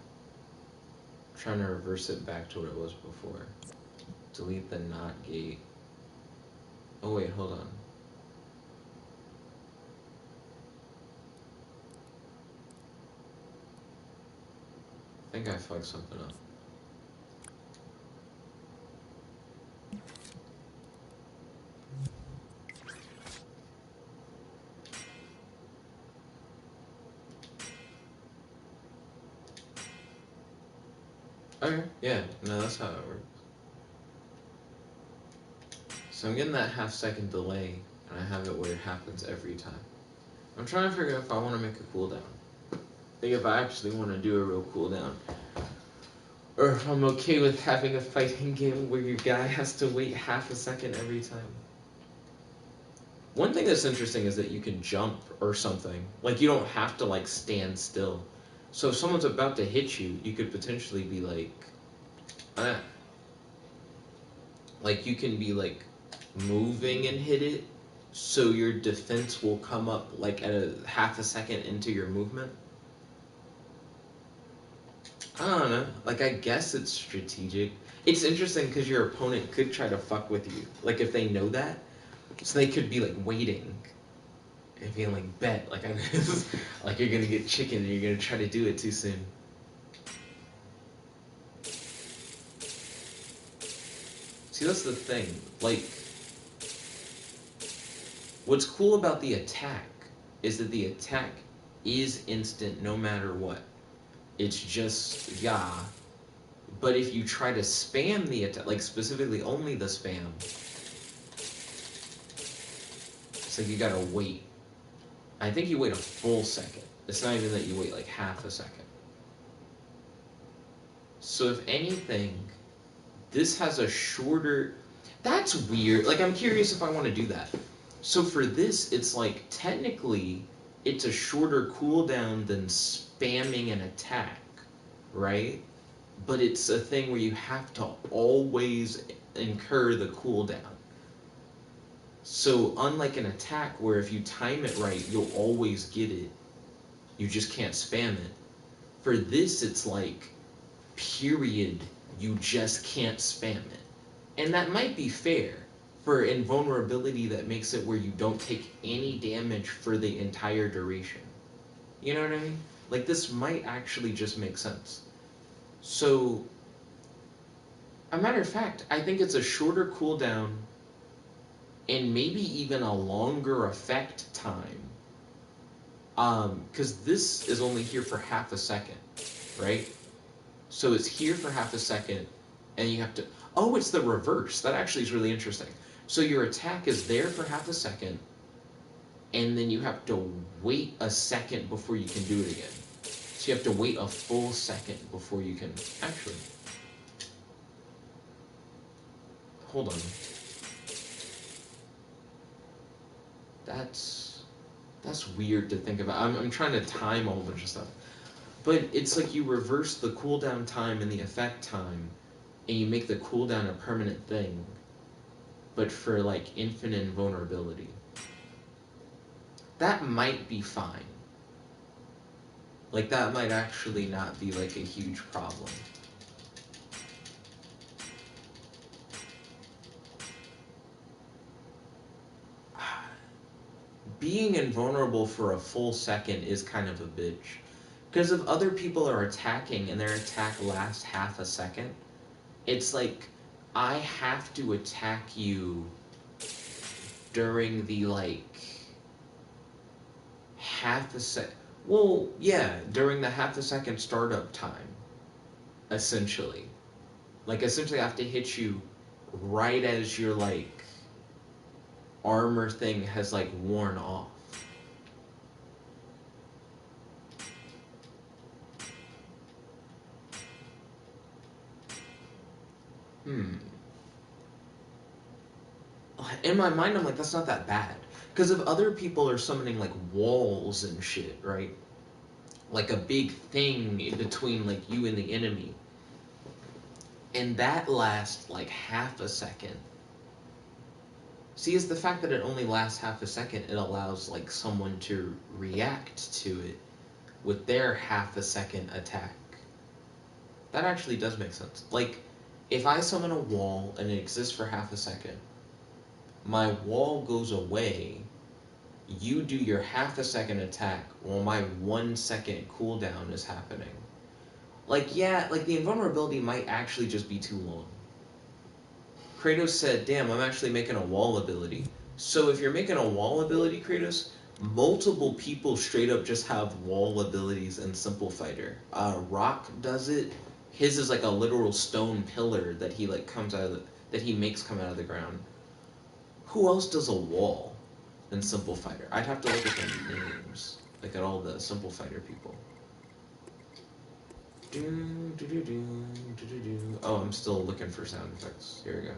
Speaker 1: trying to reverse it back to what it was before. Delete the NOT gate. Oh wait, hold on. I think I fucked something up. Okay, yeah, no, that's how it works. So I'm getting that half-second delay, and I have it where it happens every time. I'm trying to figure out if I want to make a cooldown. I think if I actually want to do a real cooldown, or if I'm okay with having a fighting game where your guy has to wait half a second every time. One thing that's interesting is that you can jump or something. Like, you don't have to, like, stand still. So if someone's about to hit you, you could potentially be like, like, you can be, like, moving and hit it, so your defense will come up, like, at a half a second into your movement. I don't know. Like, I guess it's strategic. It's interesting because your opponent could try to fuck with you. Like, if they know that. So they could be, like, waiting. And being like, bet. Like, like, you're gonna get chicken and you're gonna try to do it too soon. See, that's the thing. Like, what's cool about the attack is that the attack is instant no matter what. It's just, yeah. But if you try to spam the attack, like specifically only the spam, it's like you gotta wait. I think you wait a full second. It's not even that you wait like half a second. So if anything, this has a shorter... That's weird. Like, I'm curious if I want to do that. So for this, it's like, technically, it's a shorter cooldown than spamming an attack, right? But it's a thing where you have to always incur the cooldown. So unlike an attack where if you time it right, you'll always get it. You just can't spam it. For this, it's like, period, you just can't spam it. And that might be fair for invulnerability that makes it where you don't take any damage for the entire duration. You know what I mean? Like, this might actually just make sense. So, a matter of fact, I think it's a shorter cooldown and maybe even a longer effect time. Because this is only here for half a second, right? So it's here for half a second, and you have to... Oh, it's the reverse. That actually is really interesting. So your attack is there for half a second, and then you have to wait a second before you can do it again. So you have to wait a full second before you can... Actually... Hold on. That's weird to think about. I'm trying to time a whole bunch of stuff. But it's like you reverse the cooldown time and the effect time, and you make the cooldown a permanent thing, but for like infinite invulnerability. That might be fine. Like, that might actually not be like a huge problem. Being invulnerable for a full second is kind of a bitch. Because if other people are attacking and their attack lasts half a second, it's like, I have to attack you during the, like, half a sec... Well, yeah, during the half a second startup time, essentially. Like, essentially I have to hit you right as your, like, armor thing has, like, worn off. In my mind, I'm like, that's not that bad. Because if other people are summoning, like, walls and shit, right? Like a big thing in between, like, you and the enemy. And that lasts, like, half a second. See, it's the fact that it only lasts half a second, it allows, like, someone to react to it with their half a second attack. That actually does make sense. Like, if I summon a wall and it exists for half a second, my wall goes away, you do your half a second attack while my 1 second cooldown is happening. Like, yeah, like, the invulnerability might actually just be too long. Kratos said, damn, I'm actually making a wall ability. So if you're making a wall ability, Kratos, multiple people straight up just have wall abilities in Simple Fighter. Rock does it. His is like a literal stone pillar that he, like, comes out of that he makes come out of the ground. Who else does a wall in Simple Fighter? I'd have to look at the names, like, at all the Simple Fighter people. Oh, I'm still looking for sound effects. Here we go.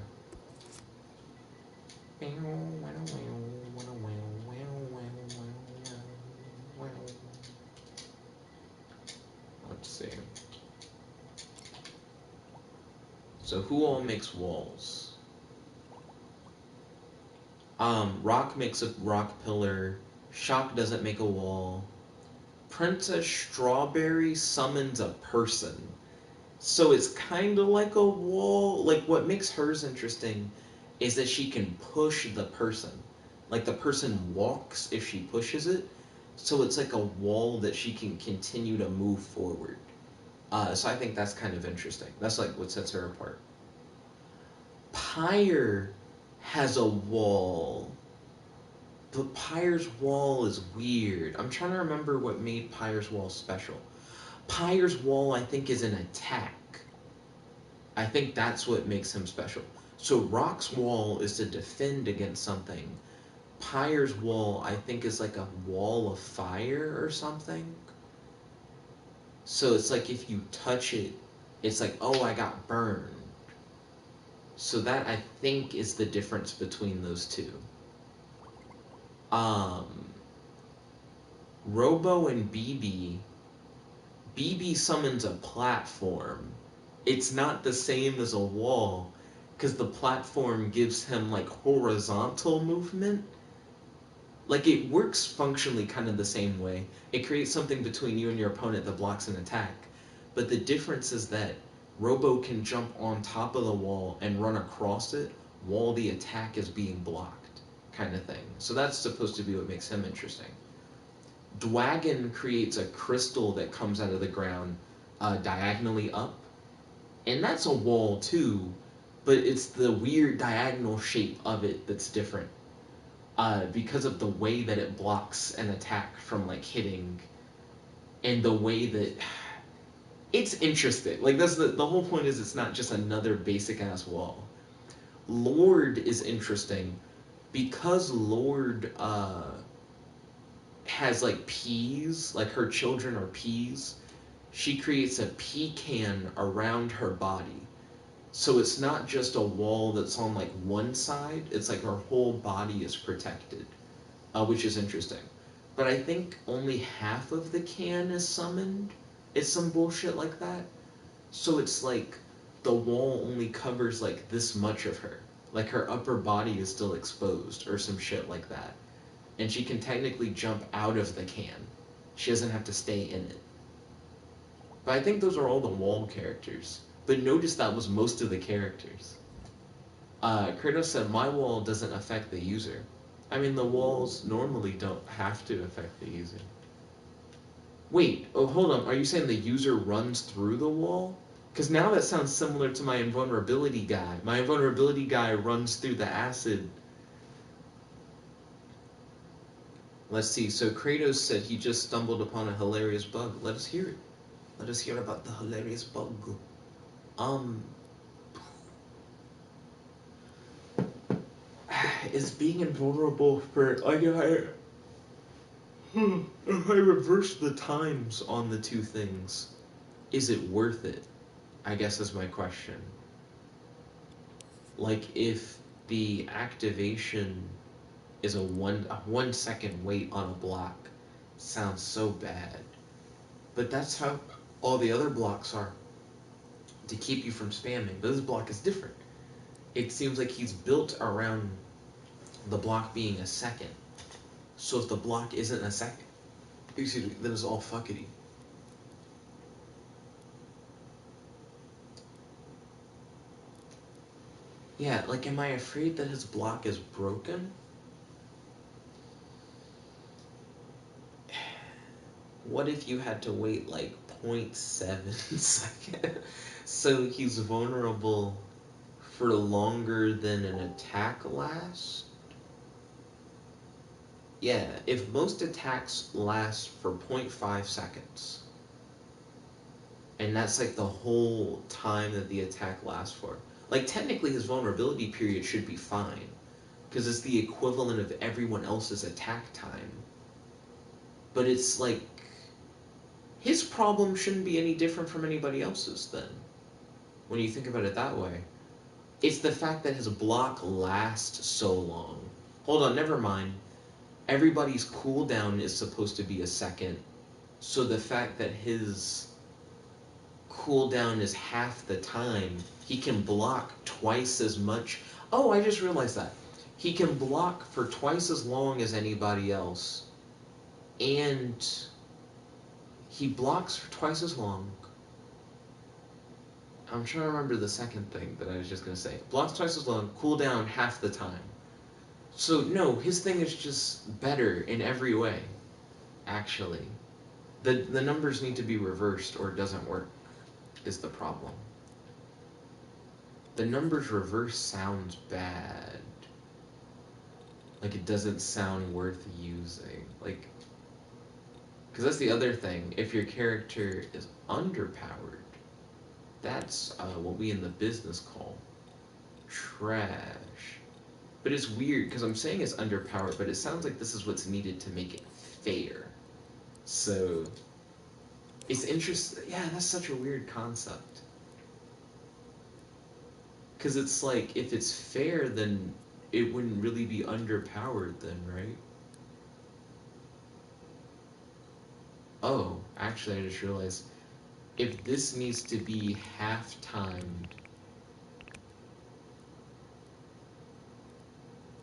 Speaker 1: Let's see. So who all makes walls? Rock makes a rock pillar. Shock doesn't make a wall. Princess Strawberry summons a person. So it's kind of like a wall. Like, what makes hers interesting is that she can push the person. Like, the person walks if she pushes it. So it's like a wall that she can continue to move forward. So I think that's kind of interesting. That's, like, what sets her apart. Pyre has a wall. But Pyre's wall is weird. I'm trying to remember what made Pyre's wall special. Pyre's wall, I think, is an attack. I think that's what makes him special. So Rock's wall is to defend against something. Pyre's wall, I think, is like a wall of fire or something. So it's like if you touch it, it's like, oh, I got burned. So that, I think, is the difference between those two. Robo and BB. BB summons a platform. It's not the same as a wall, because the platform gives him, like, horizontal movement. Like, it works functionally kind of the same way. It creates something between you and your opponent that blocks an attack. But the difference is that Robo can jump on top of the wall and run across it while the attack is being blocked, kind of thing. So that's supposed to be what makes him interesting. Dwagon creates a crystal that comes out of the ground diagonally up, and that's a wall too, but it's the weird diagonal shape of it that's different because of the way that it blocks an attack from like hitting, and the way that it's interesting. Like that's the whole point is it's not just another basic ass wall. Lord is interesting because Lord has like peas, like her children are peas. She creates a pecan around her body. So it's not just a wall that's on like one side, it's like her whole body is protected, which is interesting. But I think only half of the can is summoned. It's some bullshit like that. So it's like the wall only covers like this much of her. Like her upper body is still exposed or some shit like that. And she can technically jump out of the can. She doesn't have to stay in it. But I think those are all the wall characters. But notice that was most of the characters. Kratos said, my wall doesn't affect the user. I mean, the walls normally don't have to affect the user. Wait, oh, hold on. Are you saying the user runs through the wall? Because now that sounds similar to my invulnerability guy. My invulnerability guy runs through the acid. Let's see. So Kratos said he just stumbled upon a hilarious bug. Let us hear it. Let us hear about the hilarious bug. Is being invulnerable for if I reverse the times on the two things, is it worth it? I guess is my question. Like if the activation is a 1 second wait on a block, sounds so bad. But that's how all the other blocks are, to keep you from spamming. But this block is different. It seems like he's built around the block being a second. So if the block isn't a second, excuse me, then it's all fuckity. Yeah, like, am I afraid that his block is broken? What if you had to wait like 0.7 seconds? So he's vulnerable for longer than an attack lasts? Yeah, if most attacks last for 0.5 seconds, and that's like the whole time that the attack lasts for, like technically his vulnerability period should be fine, because it's the equivalent of everyone else's attack time. But it's like, his problem shouldn't be any different from anybody else's then, when you think about it that way. It's the fact that his block lasts so long. Hold on, never mind. Everybody's cooldown is supposed to be a second, so the fact that his cooldown is half the time, he can block twice as much. Oh, I just realized that. He can block for twice as long as anybody else, and he blocks for twice as long. I'm trying to remember the second thing that I was just going to say. Blocks twice as long, cooldown half the time. So, no, his thing is just better in every way, actually. The numbers need to be reversed or it doesn't work, is the problem. The numbers reverse sounds bad. Like, it doesn't sound worth using. Like, because that's the other thing. If your character is underpowered, that's what we in the business call trash. But it's weird, because I'm saying it's underpowered, but it sounds like this is what's needed to make it fair. So, it's interesting. Yeah, that's such a weird concept. Because it's like, if it's fair, then it wouldn't really be underpowered then, right? Oh, actually, I just realized, if this needs to be half-timed,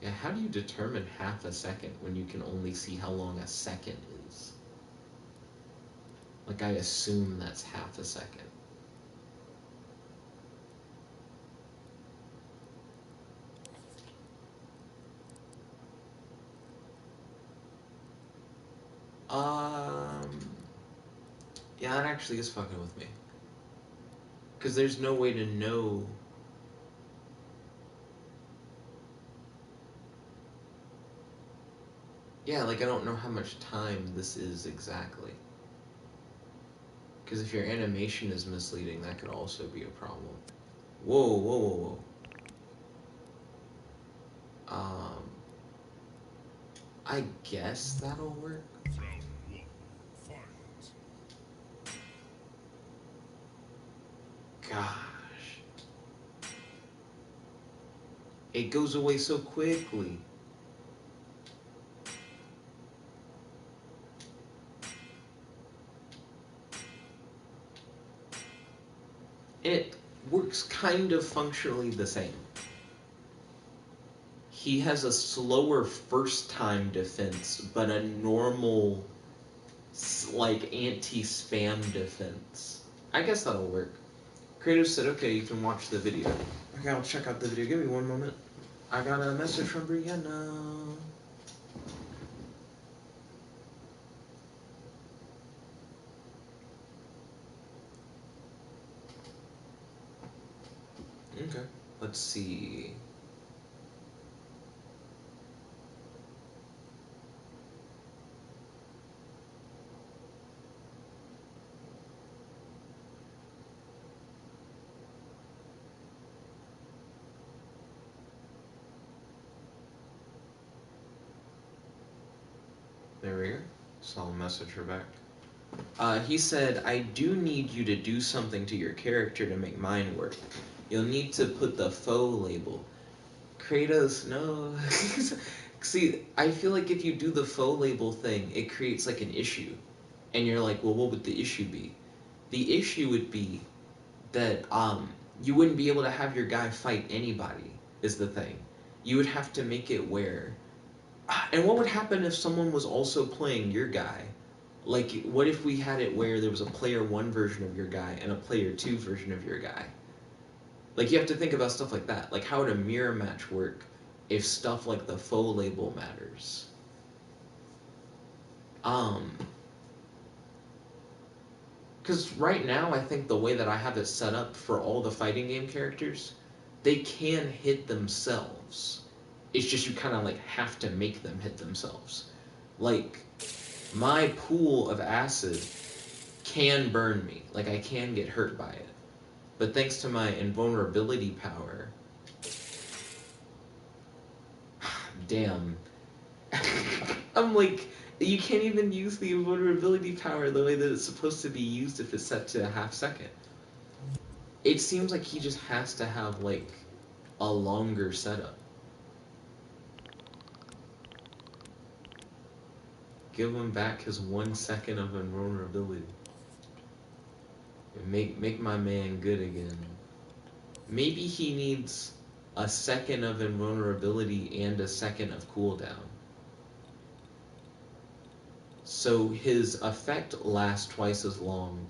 Speaker 1: yeah, how do you determine half a second when you can only see how long a second is? Like, I assume that's half a second. Yeah, that actually is fucking with me. Because there's no way to know. Yeah, like I don't know how much time this is exactly. Because if your animation is misleading, that could also be a problem. Whoa, whoa, whoa, whoa. I guess that'll work.
Speaker 2: Round one, fight.
Speaker 1: Gosh. It goes away so quickly. It works kind of functionally the same. He has a slower first time defense, but a normal, like, anti-spam defense. I guess that'll work. Kratos said, okay, you can watch the video. Okay, I'll check out the video. Give me one moment. I got a message from Brianna. Okay, let's see. There we go. Saw a message her back. He said, I do need you to do something to your character to make mine work. You'll need to put the faux label. Kratos, no. See, I feel like if you do the faux label thing, it creates like an issue. And you're like, well, what would the issue be? The issue would be that you wouldn't be able to have your guy fight anybody, is the thing. You would have to make it where... And what would happen if someone was also playing your guy? Like, what if we had it where there was a player 1 version of your guy and a player 2 version of your guy? Like, you have to think about stuff like that. Like, how would a mirror match work if stuff like the faux label matters? Because right now, I think the way that I have it set up for all the fighting game characters, they can hit themselves. It's just you kind of, like, have to make them hit themselves. Like, my pool of acid can burn me. Like, I can get hurt by it. But thanks to my invulnerability power... Damn. I'm like, you can't even use the invulnerability power the way that it's supposed to be used if it's set to a half second. It seems like he just has to have, like, a longer setup. Give him back his 1 second of invulnerability. Make my man good again. Maybe he needs a second of invulnerability and a second of cooldown. So his effect lasts twice as long.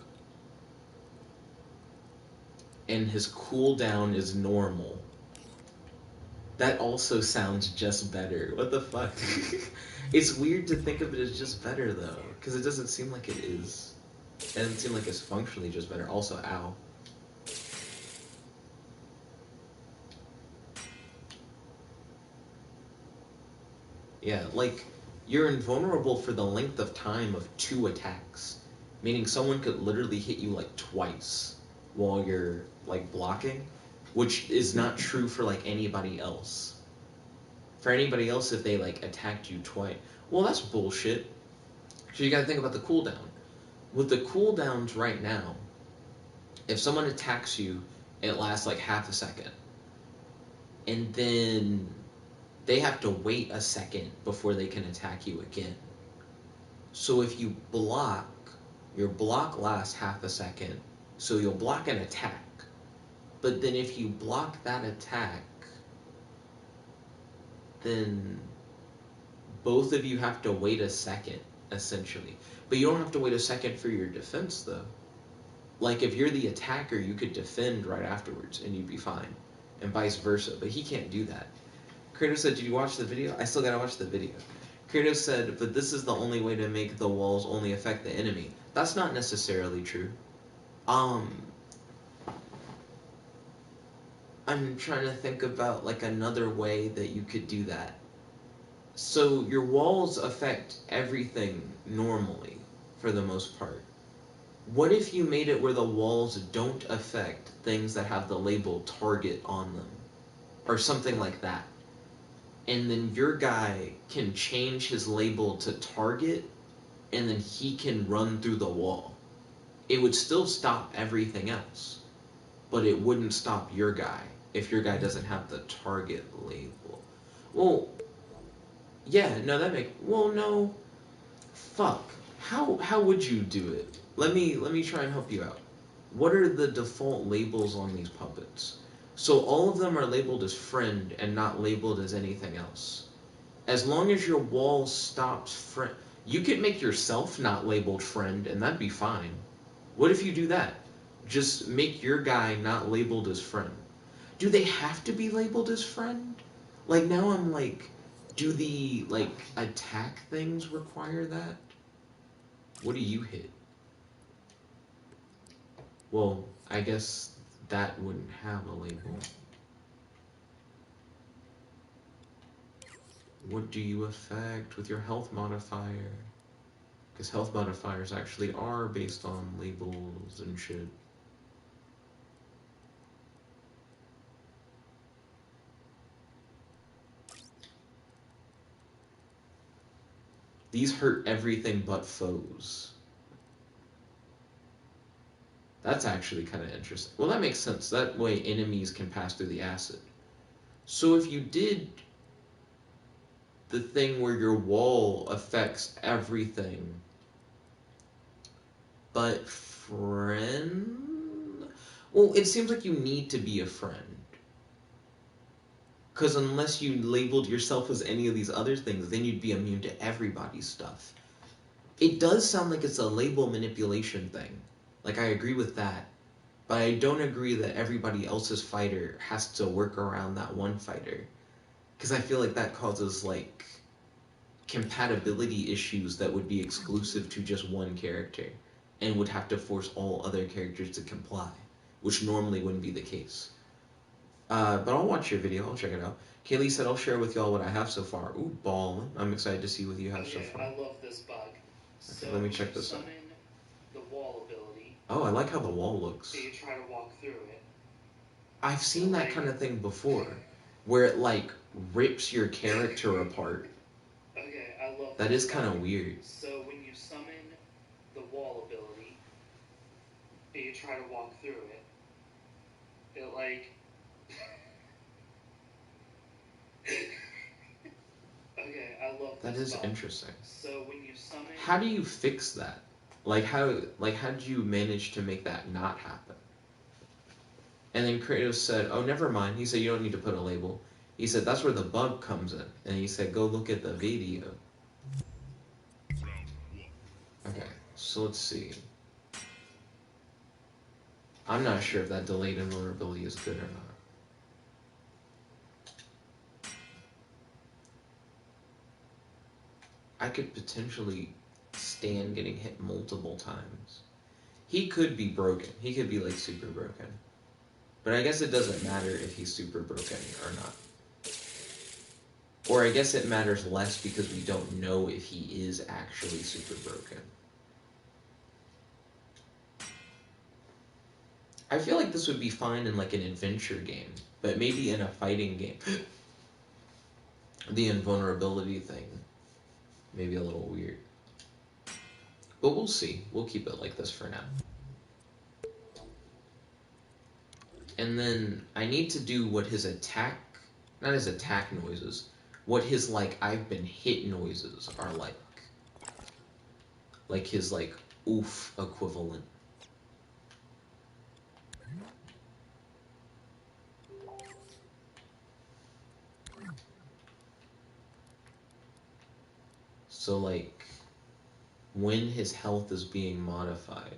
Speaker 1: And his cooldown is normal. That also sounds just better. What the fuck? It's weird to think of it as just better, though. Because it doesn't seem like it is. It doesn't seem like it's functionally just better. Also, ow. Yeah, like, you're invulnerable for the length of time of 2 attacks. Meaning someone could literally hit you, like, twice while you're, like, blocking. Which is not true for, like, anybody else. For anybody else, if they, like, attacked you twice. Well, that's bullshit. So you gotta think about the cooldown. With the cooldowns right now, if someone attacks you, it lasts, like, half a second. And then they have to wait a second before they can attack you again. So if you block, your block lasts half a second. So you'll block an attack. But then if you block that attack, then both of you have to wait a second, essentially. But you don't have to wait a second for your defense, though. Like, if you're the attacker, you could defend right afterwards, and you'd be fine. And vice versa. But he can't do that. Kratos said, did you watch the video? I still gotta watch the video. Kratos said, but this is the only way to make the walls only affect the enemy. That's not necessarily true. I'm trying to think about like another way that you could do that. So your walls affect everything normally, for the most part. What if you made it where the walls don't affect things that have the label target on them? Or something like that. And then your guy can change his label to target, and then he can run through the wall. It would still stop everything else, but it wouldn't stop your guy if your guy doesn't have the target label. Well, yeah, no, well, no, fuck. How would you do it? Let me try and help you out. What are the default labels on these puppets? So all of them are labeled as friend and not labeled as anything else. As long as your wall stops friend, you could make yourself not labeled friend, and that'd be fine. What if you do that? Just make your guy not labeled as friend. Do they have to be labeled as friend? Like now I'm like, do the like attack things require that? What do you hit? Well, I guess that wouldn't have a label. What do you affect with your health modifier? Because health modifiers actually are based on labels and shit. These hurt everything but foes. That's actually kind of interesting. Well, that makes sense. That way enemies can pass through the acid. So if you did the thing where your wall affects everything but friend? Well, it seems like you need to be a friend. Because unless you labeled yourself as any of these other things, then you'd be immune to everybody's stuff. It does sound like it's a label manipulation thing. Like, I agree with that. But I don't agree that everybody else's fighter has to work around that one fighter. Because I feel like that causes, like, compatibility issues that would be exclusive to just one character. And would have to force all other characters to comply. Which normally wouldn't be the case. But I'll watch your video. I'll check it out. Kaylee said I'll share with y'all what I have so far. Ooh, ballin'. I'm excited to see what you have so far.
Speaker 3: I love this bug.
Speaker 1: Okay, let me check this out.
Speaker 3: Summon the wall ability.
Speaker 1: Oh, I like how the wall looks.
Speaker 3: So you try to walk through it.
Speaker 1: I've seen that kind of thing before, where it like rips your character apart.
Speaker 3: Okay, I love
Speaker 1: that. Is kind of weird.
Speaker 3: So when you summon the wall ability, and you try to walk through it, it like. Okay, I love
Speaker 1: that.
Speaker 3: This
Speaker 1: Is
Speaker 3: bug.
Speaker 1: Interesting.
Speaker 3: So when you summon.
Speaker 1: How do you fix that? Like how did you manage to make that not happen? And then Kratos said, oh, never mind. He said, you don't need to put a label. He said, that's where the bug comes in. And he said, go look at the video. Okay, so let's see. I'm not sure if that delayed invulnerability is good or not. I could potentially stand getting hit multiple times. He could be broken. He could be like super broken. But I guess it doesn't matter if he's super broken or not. Or I guess it matters less because we don't know if he is actually super broken. I feel like this would be fine in like an adventure game, but maybe in a fighting game. The invulnerability thing, maybe a little weird. But we'll see. We'll keep it like this for now. And then I need to do what his attack, not his attack noises, what his like I've been hit noises are like. Like his like oof equivalent. So like when his health is being modified.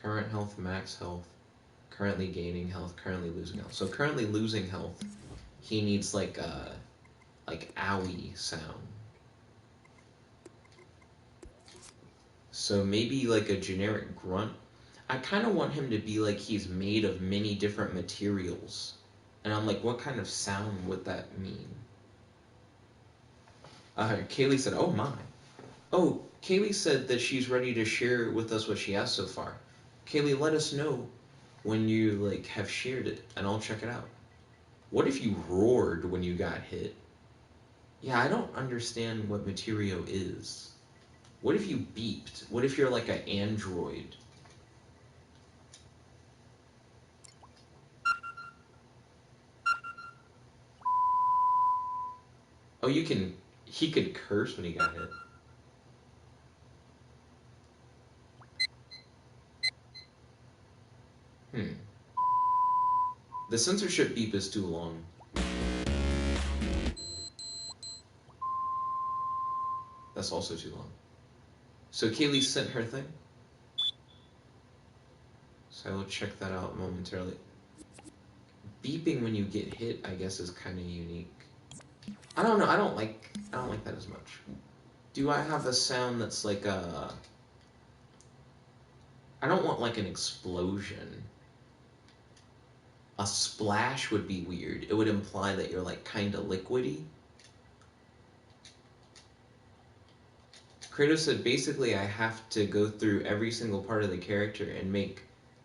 Speaker 1: Current health, max health, currently gaining health, currently losing health. So currently losing health, he needs like like owie sound. So maybe like a generic grunt. I kind of want him to be like he's made of many different materials. And I'm like, what kind of sound would that mean? Kaylee said, oh my. Oh, Kaylee said that she's ready to share with us what she has so far. Kaylee, let us know when you like have shared it, and I'll check it out. What if you roared when you got hit? Yeah, I don't understand what material is. What if you beeped? What if you're like an android? Oh, he could curse when he got hit. The censorship beep is too long. That's also too long. So Kaylee sent her thing. So I will check that out momentarily. Beeping when you get hit, I guess, is kind of unique. I don't know. I don't like that as much. Do I have a sound that's like a... I don't want like an explosion. A splash would be weird. It would imply that you're like kind of liquidy. Kratos said, basically I have to go through every single part of the character and make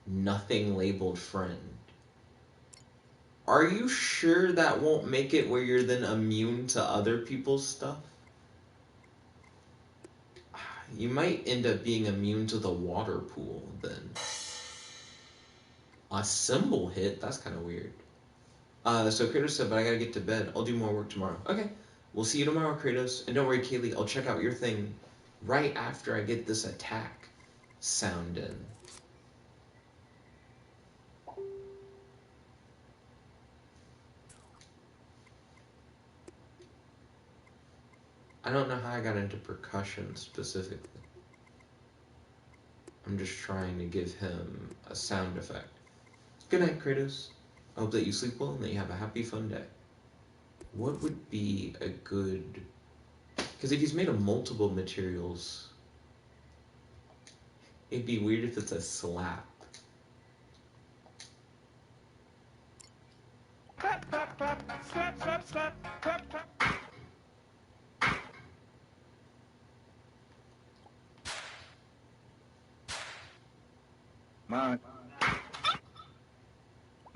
Speaker 1: nothing labeled friend. Are you sure that won't make it where you're then immune to other people's stuff? You might end up being immune to the water pool then. A symbol hit? That's kind of weird. So Kratos said, but I gotta get to bed. I'll do more work tomorrow. Okay. We'll see you tomorrow, Kratos. And don't worry, Kaylee, I'll check out your thing right after I get this attack sound in. I don't know how I got into percussion specifically. I'm just trying to give him a sound effect. Good night, Kratos. I hope that you sleep well and that you have a happy, fun day. What would be a good... Because if he's made of multiple materials, it'd be weird if it's a slap.
Speaker 2: Clap, clap, clap, slap, slap, slap, clap, clap.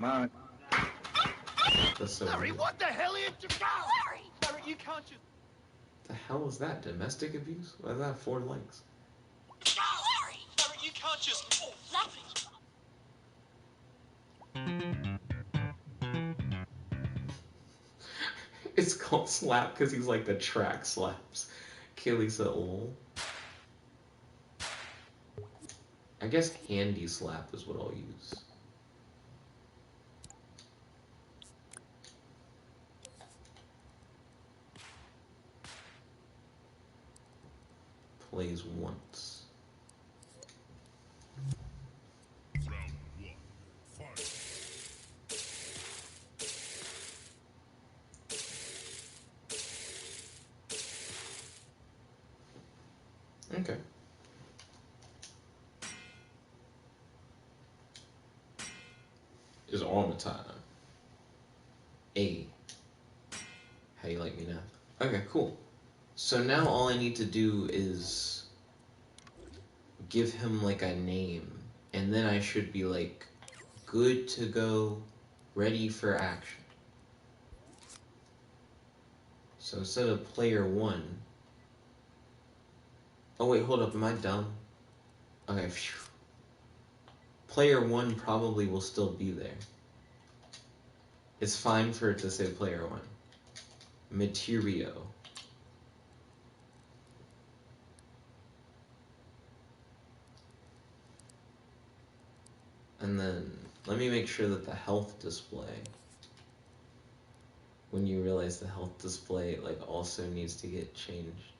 Speaker 5: Mine.
Speaker 1: That's so
Speaker 2: Larry,
Speaker 1: weird.
Speaker 2: what the hell is your problem? Larry, you can't just...
Speaker 1: The hell is that? Domestic abuse? Why does that have 4 legs?
Speaker 2: Larry, you can't just... Oh,
Speaker 1: It's called slap because he's like the track slaps. Kaylee said, lol. I guess handy slap is what I'll use. Plays once.
Speaker 2: Round 1, fight.
Speaker 1: Okay. Is all the time. A. How you like me now? Okay, cool. So now all I need to do is give him like a name, and then I should be like good to go, ready for action. So instead of player 1, oh wait, hold up, am I dumb? Okay, phew. Player 1 probably will still be there. It's fine for it to say player 1. Materio. And then let me make sure that the health display, when you realize the health display like also needs to get changed.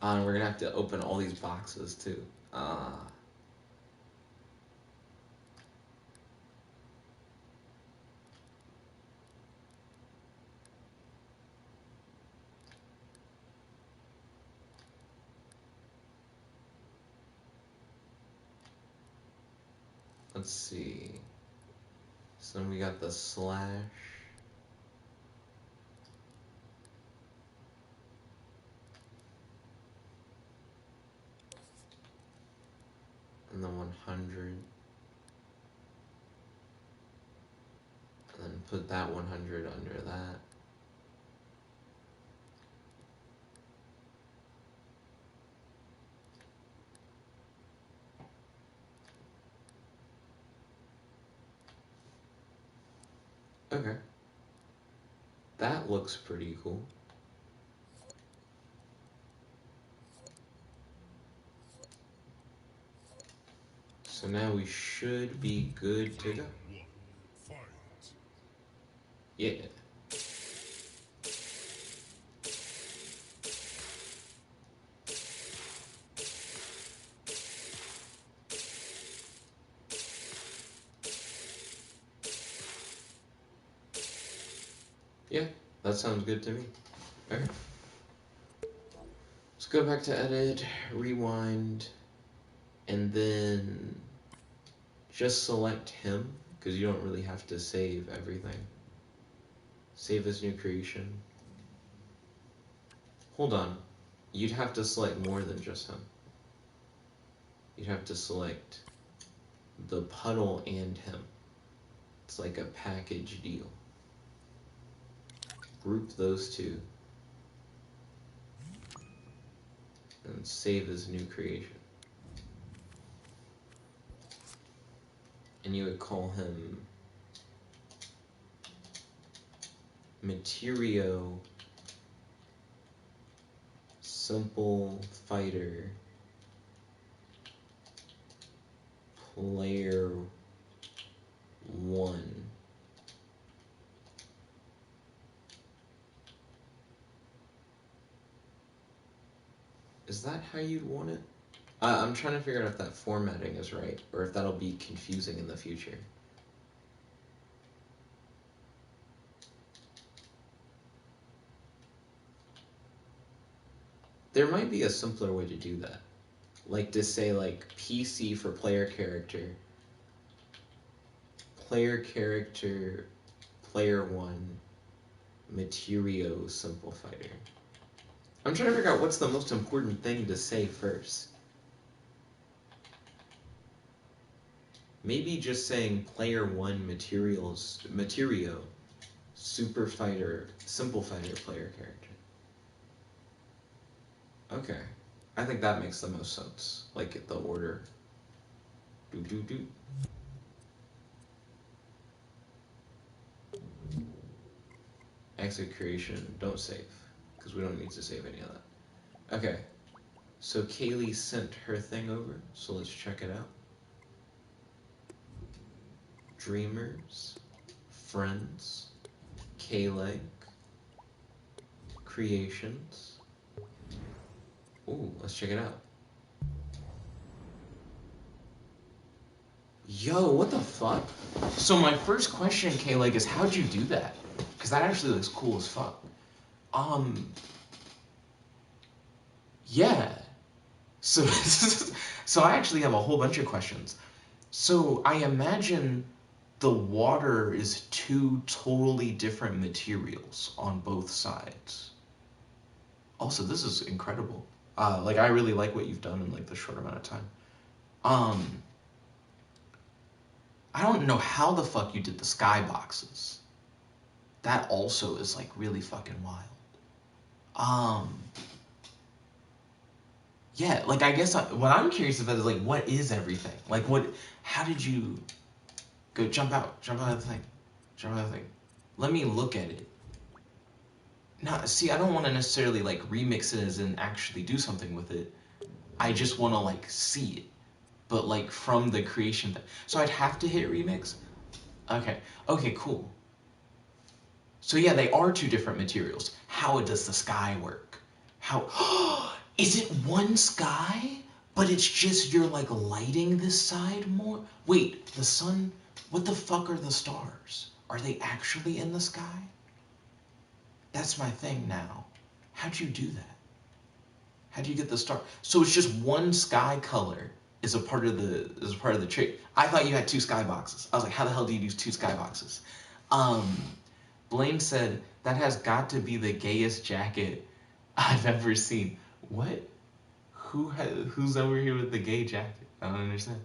Speaker 1: And we're gonna have to open all these boxes too. Let's see. So then we got the slash. And the 100. And then put that 100 under that. Okay. That looks pretty cool. So now we should be good to go. Yeah. Yeah, that sounds good to me. Okay. Let's go back to edit, rewind, and then just select him, because you don't really have to save everything. Save as new creation. Hold on. You'd have to select more than just him. You'd have to select the puddle and him. It's like a package deal. Group those two. And save as new creation. And you would call him Materio Simple Fighter Player 1. Is that how you'd want it? I'm trying to figure out if that formatting is right, or if that'll be confusing in the future. There might be a simpler way to do that. Like to say like PC for player character, player 1, Materio Simple Fighter. I'm trying to figure out what's the most important thing to say first. Maybe just saying player 1 Materio Super Fighter Simple Fighter player character. Okay. I think that makes the most sense. Like the order. Do. Exit creation. Don't save. Because we don't need to save any of that. Okay. So Kaylee sent her thing over. So let's check it out. Dreamers. Friends. K-Leg. Creations. Ooh, let's check it out. Yo, what the fuck? So my first question, K-Leg, is how'd you do that? Because that actually looks cool as fuck. Yeah. So, so I actually have a whole bunch of questions. So I imagine the water is two totally different materials on both sides. Also, this is incredible. Like, I really like what you've done in, like, the short amount of time. I don't know how the fuck you did the skyboxes. That also is, like, really fucking wild. Yeah, like, I guess what I'm curious about is, like, what is everything? Like, how did you go jump out of the thing. Let me look at it. Now, see, I don't want to necessarily, like, remix it as in actually do something with it. I just want to, like, see it. But, like, from the creation thing. So I'd have to hit remix? Okay, cool. So yeah, they are two different materials. How does the sky work? How... Is it one sky? But it's just you're, like, lighting this side more? Wait, the sun... What the fuck are the stars? Are they actually in the sky? That's my thing now. How'd you do that? How'd you get the star? So it's just one sky color is a part of the trick. I thought you had 2 skyboxes. I was like, how the hell do you use 2 skyboxes? Blaine said that has got to be the gayest jacket I've ever seen. What? Who's over here with the gay jacket? I don't understand.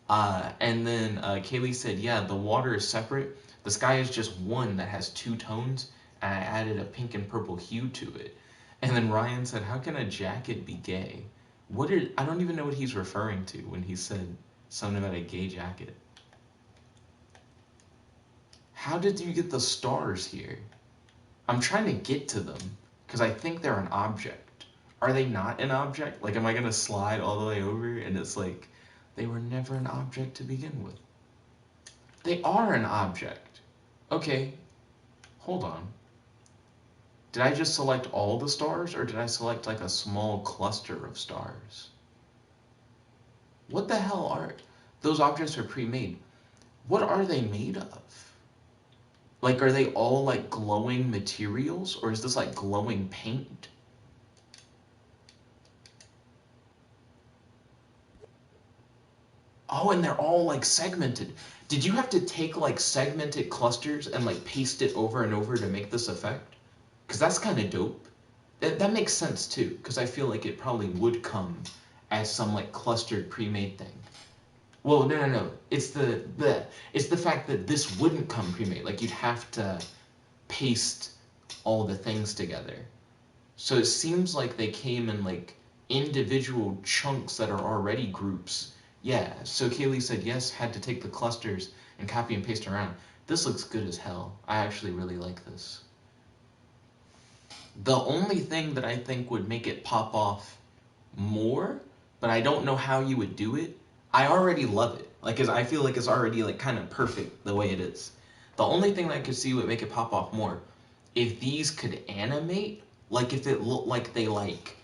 Speaker 1: And then Kaylee said, yeah, the water is separate. The sky is just one that has 2 tones, and I added a pink and purple hue to it. And then Ryan said, how can a jacket be gay? I don't even know what he's referring to when he said something about a gay jacket. How did you get the stars here? I'm trying to get to them, because I think they're an object. Are they not an object? Like, am I going to slide all the way over, and it's like, they were never an object to begin with. They are an object. Okay, hold on. Did I just select all the stars, or did I select like a small cluster of stars? What the hell are... Those objects are pre-made. What are they made of? Like, are they all like glowing materials, or is this like glowing paint? Oh, and they're all like segmented. Did you have to take like segmented clusters and like paste it over and over to make this effect? Because that's kind of dope. That makes sense too, because I feel like it probably would come as some like clustered pre-made thing. Well, no. It's the fact that this wouldn't come pre-made. Like, you'd have to paste all the things together. So it seems like they came in like individual chunks that are already groups. Yeah, so Kaylee said yes, had to take the clusters and copy and paste around. This looks good as hell. I actually really like this. The only thing that I think would make it pop off more, but I don't know how you would do it. I already love it. Like, I feel like it's already like kind of perfect the way it is. The only thing that I could see would make it pop off more, if these could animate, like if it looked like they like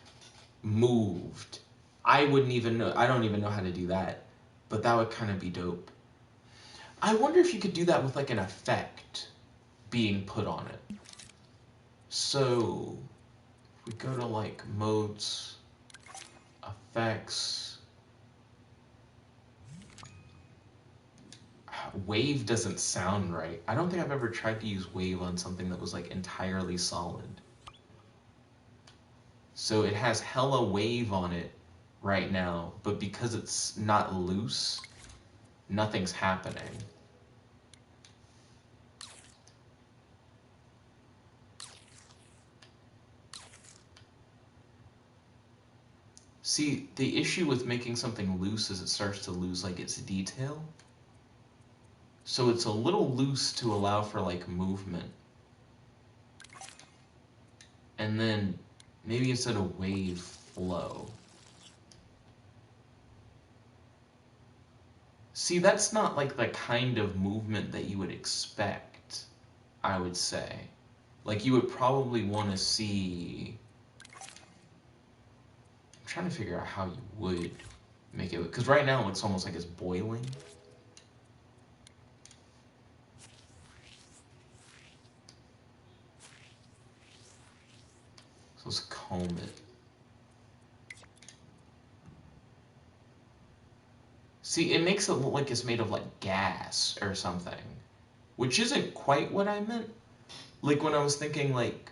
Speaker 1: moved. I wouldn't even know. I don't even know how to do that, but that would kind of be dope. I wonder if you could do that with like an effect being put on it. So if we go to like modes, effects, wave doesn't sound right. I don't think I've ever tried to use wave on something that was like entirely solid. So it has hella wave on it right now, but because it's not loose, nothing's happening. See, the issue with making something loose is it starts to lose like its detail. So it's a little loose to allow for like movement. And then maybe instead of wave, flow. See, that's not like the kind of movement that you would expect, I would say. Like, you would probably want to see... I'm trying to figure out how you would make it... Because right now it looks almost like it's boiling. So let's comb it. See, it makes it look like it's made of, like, gas or something. Which isn't quite what I meant. Like, when I was thinking, like,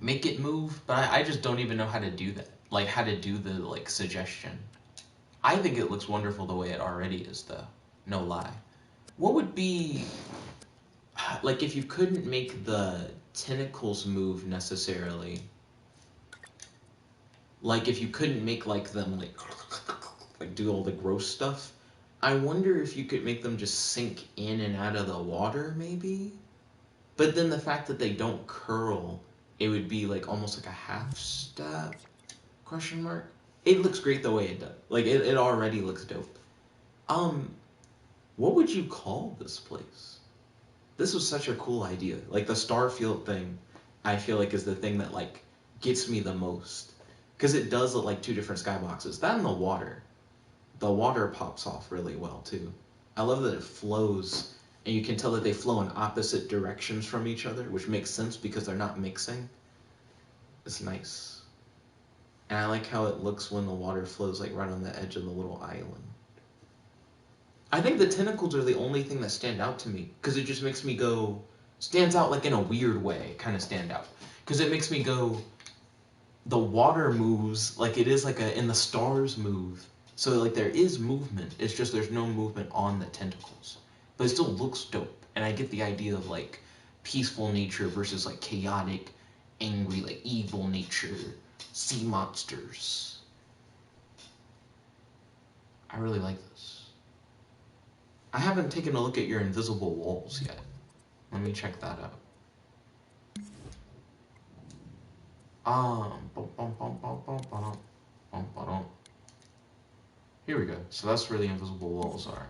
Speaker 1: make it move, but I just don't even know how to do that. Like, how to do the, like, suggestion. I think it looks wonderful the way it already is, though. No lie. What would be... Like, if you couldn't make the tentacles move necessarily... Like, if you couldn't make, like, them, like do all the gross stuff, I wonder if you could make them just sink in and out of the water, maybe? But then the fact that they don't curl, it would be, like, almost like a half step? Question mark? It looks great the way it does. Like, it already looks dope. What would you call this place? This was such a cool idea. Like, the Starfield thing, I feel like, is the thing that, like, gets me the most. Because it does look like 2 different skyboxes. That and the water. The water pops off really well, too. I love that it flows, and you can tell that they flow in opposite directions from each other, which makes sense because they're not mixing. It's nice. And I like how it looks when the water flows like right on the edge of the little island. I think the tentacles are the only thing that stand out to me, because it just makes me go, stands out like in a weird way, kind of stand out. Because it makes me go, the water moves like it is like and the stars move. So like there is movement, it's just there's no movement on the tentacles. But it still looks dope. And I get the idea of like peaceful nature versus like chaotic, angry, like evil nature, sea monsters. I really like this. I haven't taken a look at your invisible walls yet. Let me check that out. Here we go. So that's where the invisible walls are.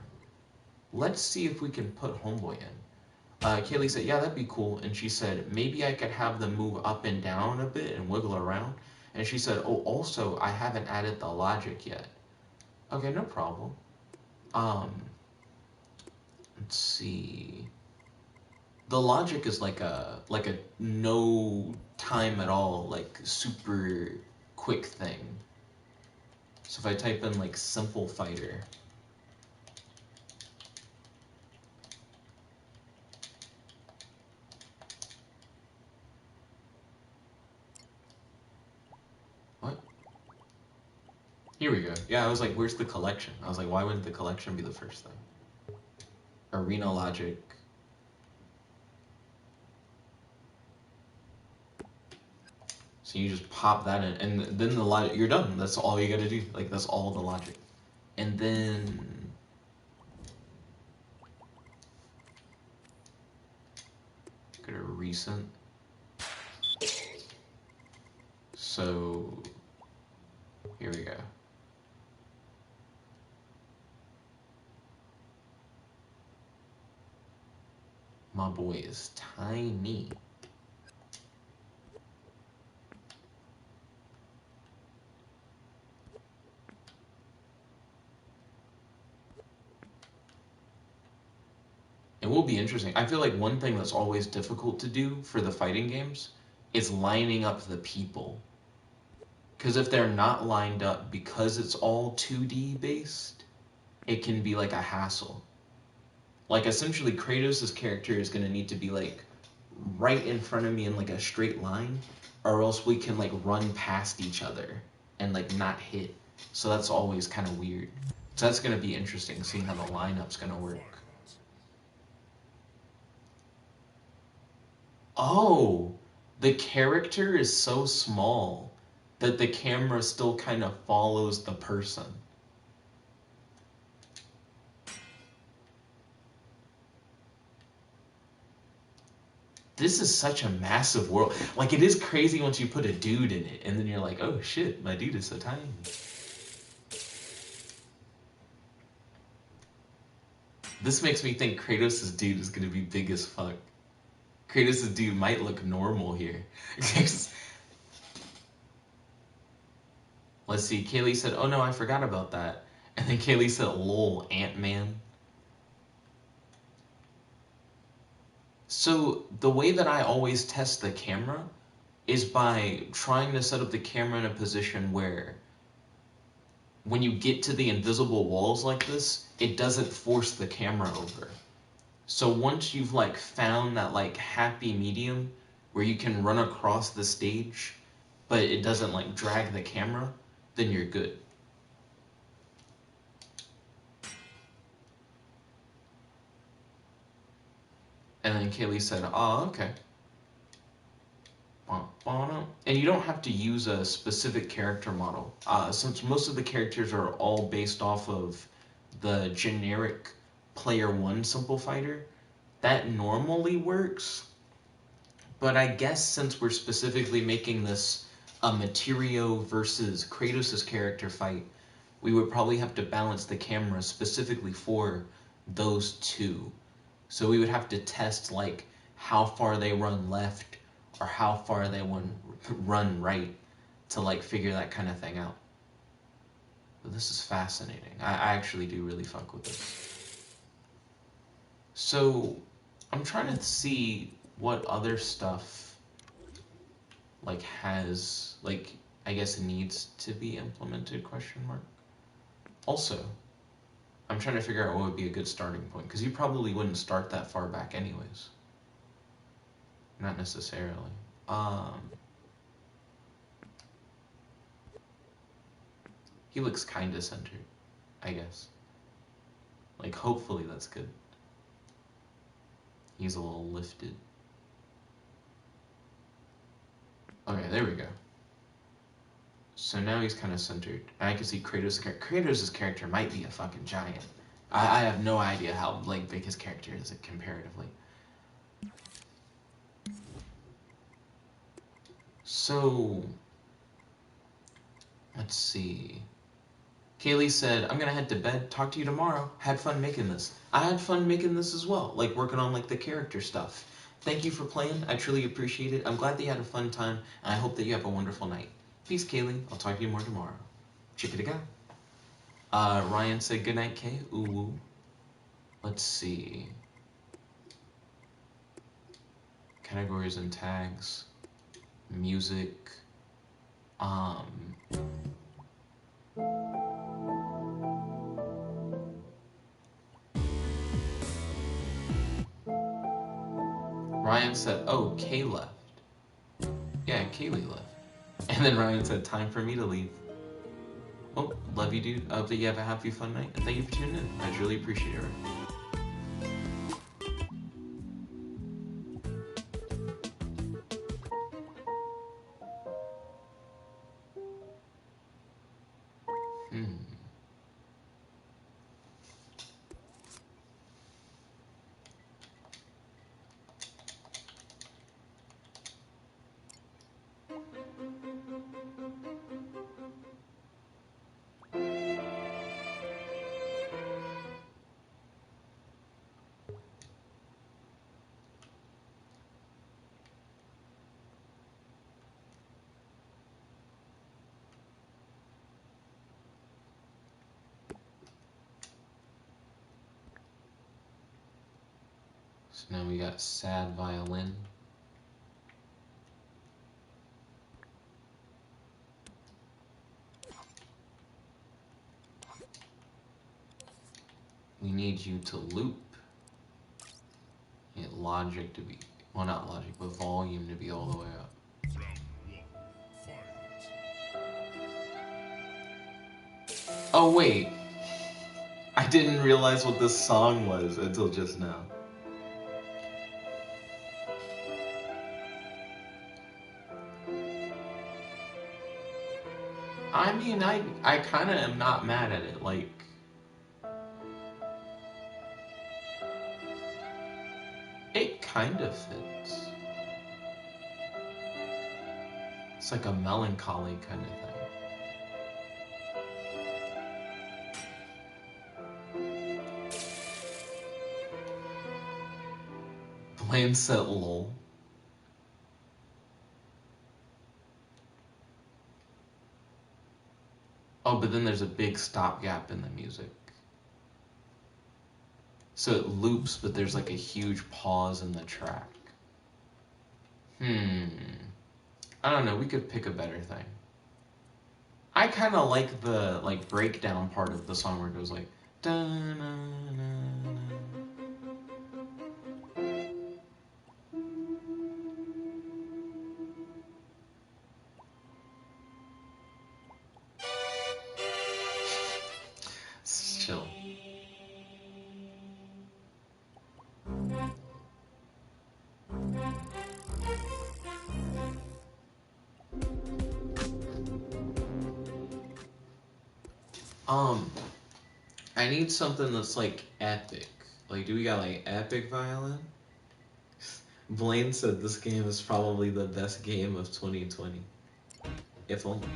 Speaker 1: Let's see if we can put Homeboy in. Kaylee said, yeah, that'd be cool. And she said, maybe I could have them move up and down a bit and wiggle around. And she said, oh, also, I haven't added the logic yet. Okay, no problem. Let's see. The logic is like a no time at all, like super quick thing. So if I type in like simple fighter, what? Here we go. Yeah, I was like, where's the collection? I was like, why wouldn't the collection be the first thing? Arena logic. So you just pop that in, and then the logic, you're done. That's all you gotta do. Like, that's all the logic. And then... go to recent. So... here we go. My boy is tiny. It will be interesting. I feel like one thing that's always difficult to do for the fighting games is lining up the people. Because if they're not lined up because it's all 2D based, it can be like a hassle. Like essentially Kratos' character is going to need to be like right in front of me in like a straight line, or else we can like run past each other and like not hit. So that's always kind of weird. So that's going to be interesting seeing how the lineup's going to work. Oh, the character is so small that the camera still kind of follows the person. This is such a massive world. Like, it is crazy once you put a dude in it, and then you're like, oh shit, my dude is so tiny. This makes me think Kratos' dude is gonna be big as fuck. Kratos' dude might look normal here. Let's see, Kaylee said, oh no, I forgot about that. And then Kaylee said, lol, Ant-Man. So the way that I always test the camera is by trying to set up the camera in a position where when you get to the invisible walls like this, it doesn't force the camera over. So once you've like found that like happy medium where you can run across the stage, but it doesn't like drag the camera, then you're good. And then Kaylee said, oh, okay. And you don't have to use a specific character model. Since most of the characters are all based off of the generic player 1 simple fighter, that normally works. But I guess since we're specifically making this a Materio versus Kratos' character fight, we would probably have to balance the camera specifically for those two. So we would have to test like how far they run left or how far they run right to like figure that kind of thing out. But this is fascinating. I actually do really fuck with this. So I'm trying to see what other stuff like has like I guess needs to be implemented, question mark. Also, I'm trying to figure out what would be a good starting point, because you probably wouldn't start that far back anyways. Not necessarily. He looks kind of centered, I guess. Like, hopefully that's good. He's a little lifted. Okay, there we go. So now he's kind of centered. And I can see Kratos' character might be a fucking giant. I have no idea how like big his character is comparatively. So, let's see. Kaylee said, I'm gonna head to bed, talk to you tomorrow. Had fun making this. I had fun making this as well, like working on like the character stuff. Thank you for playing, I truly appreciate it. I'm glad that you had a fun time, and I hope that you have a wonderful night. Peace, Kaylee. I'll talk to you more tomorrow. Chickadee-ga. Ryan said, good night, Kay. Ooh, woo. Let's see. Categories and tags. Music. Ryan said, oh, Kay left. Yeah, Kaylee left. And then Ryan said, time for me to leave. Oh, love you, dude. I hope that you have a happy, fun night. And thank you for tuning in. I really appreciate it. So now we got sad violin. We need you to loop. Get logic to be, well, not logic, but volume to be all the way up. Oh wait, I didn't realize what this song was until just now. I mean, I kind of am not mad at it, like... It kind of fits. It's like a melancholy kind of thing. Blaine said lol. Oh, but then there's a big stopgap in the music. So it loops, but there's like a huge pause in the track. I don't know, we could pick a better thing. I kind of like the breakdown part of the song where it goes like... Chill. I need something that's like epic. Like, do we got like epic violin? Blaine said this game is probably the best game of 2020. If only.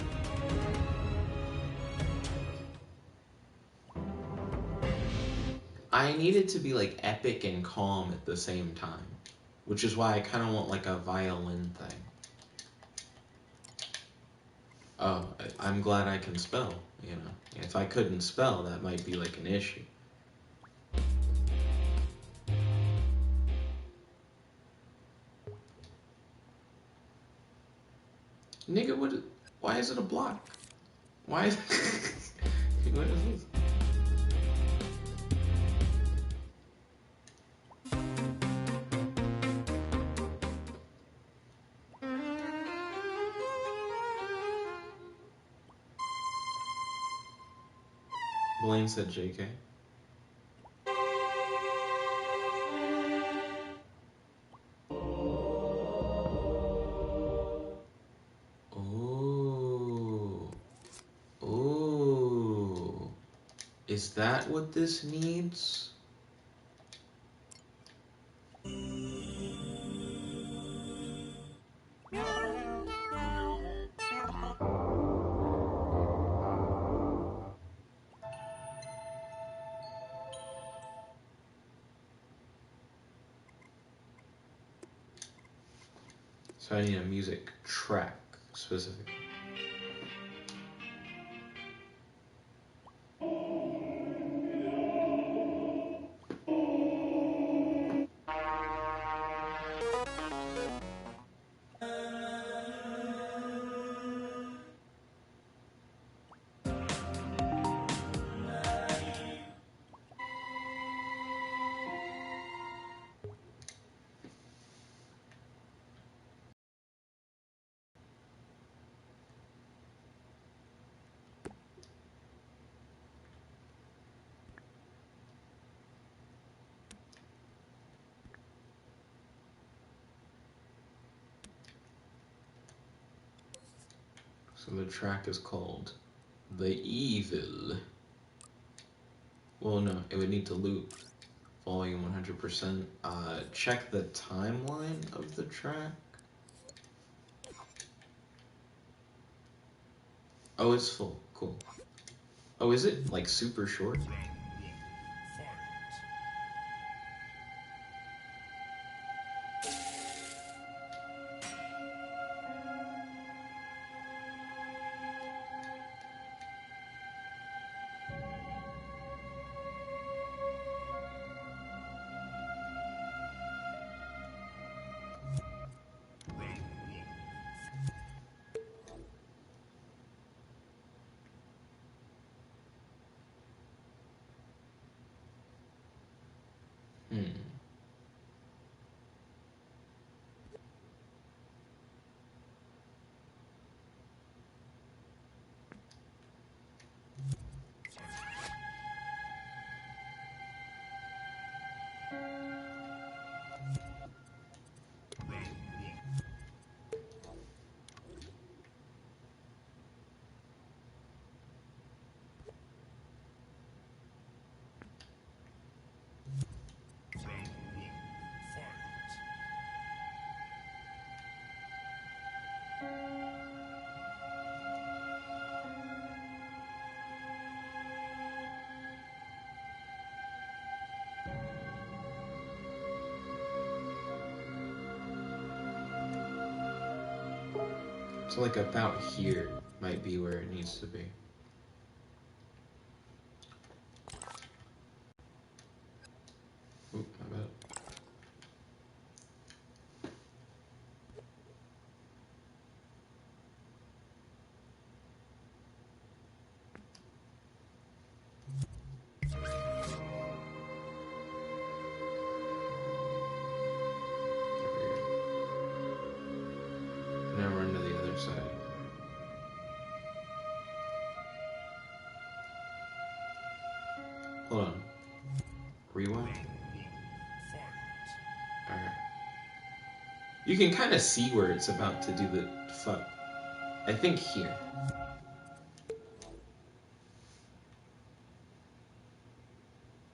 Speaker 1: I need it to be like epic and calm at the same time, which is why I kind of want like a violin thing. Oh, I'm glad I can spell, you know. If I couldn't spell, that might be like an issue. Nigga, Why is it a block? Why is what is this? Blaine said JK. Oh. Oh. Is that what this needs? So I need a music track specifically. So the track is called The Evil. Well, no, it would need to loop volume 100%. Check the timeline of the track. Oh, it's full. Cool. Oh, is it like super short? Hmm. So like about here might be where it needs to be. Oop, my bad. Now run to the other side. Hold on. Rewind. Alright. You can kind of see where it's about to do the fuck. I think here.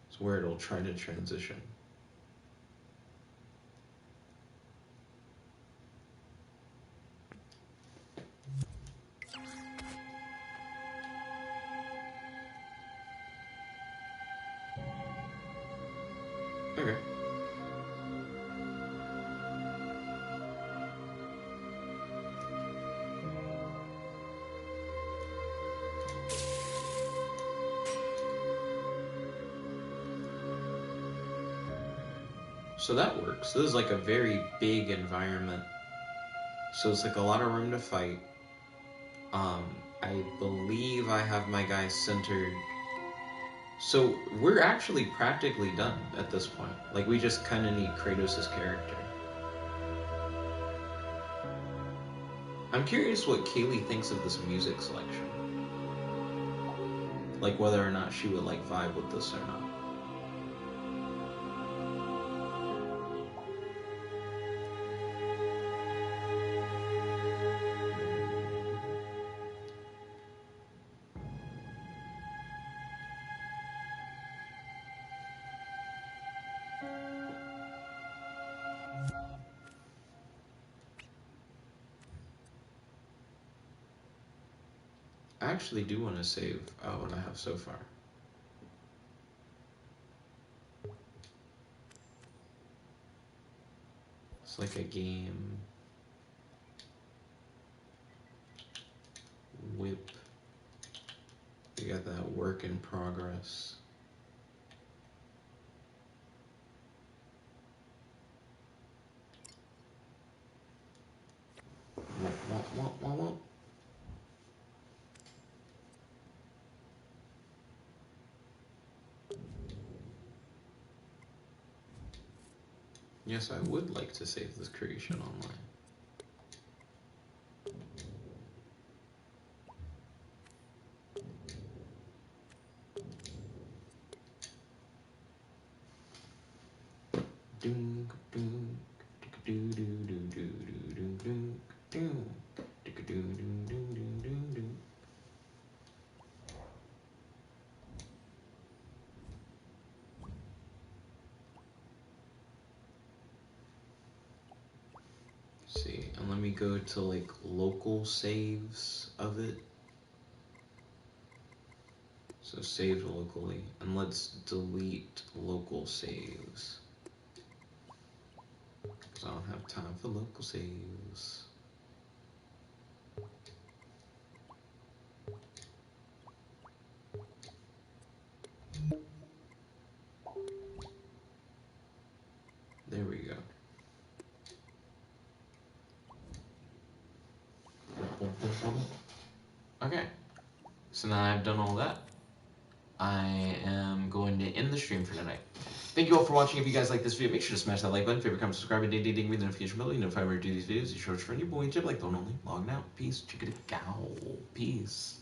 Speaker 1: It's where it'll try to transition. Okay. So that works. This is like a very big environment. So it's like a lot of room to fight. I believe I have my guy centered. So we're actually practically done at this point. Like, we just kind of need Kratos' character. I'm curious what Kaylee thinks of this music selection. Like, whether or not she would, like, vibe with this or not. I actually do want to save what I have so far. It's like a game. Whip. We got that work in progress. Womp. Yes, I would like to save this creation online. See, and let me go to like local saves of it. So save locally, and let's delete local saves. Because I don't have time for local saves. There we go. Okay, so now I've done all that. I am going to end the stream for tonight. Thank you all for watching. If you guys like this video, make sure to smash that like button, favorite, comment, subscribe, and ding with the notification bell. You know if I ever do these videos, you show it to your friend, your boy, Jib, like the one only, logging out. Peace, chickadee cow. Peace.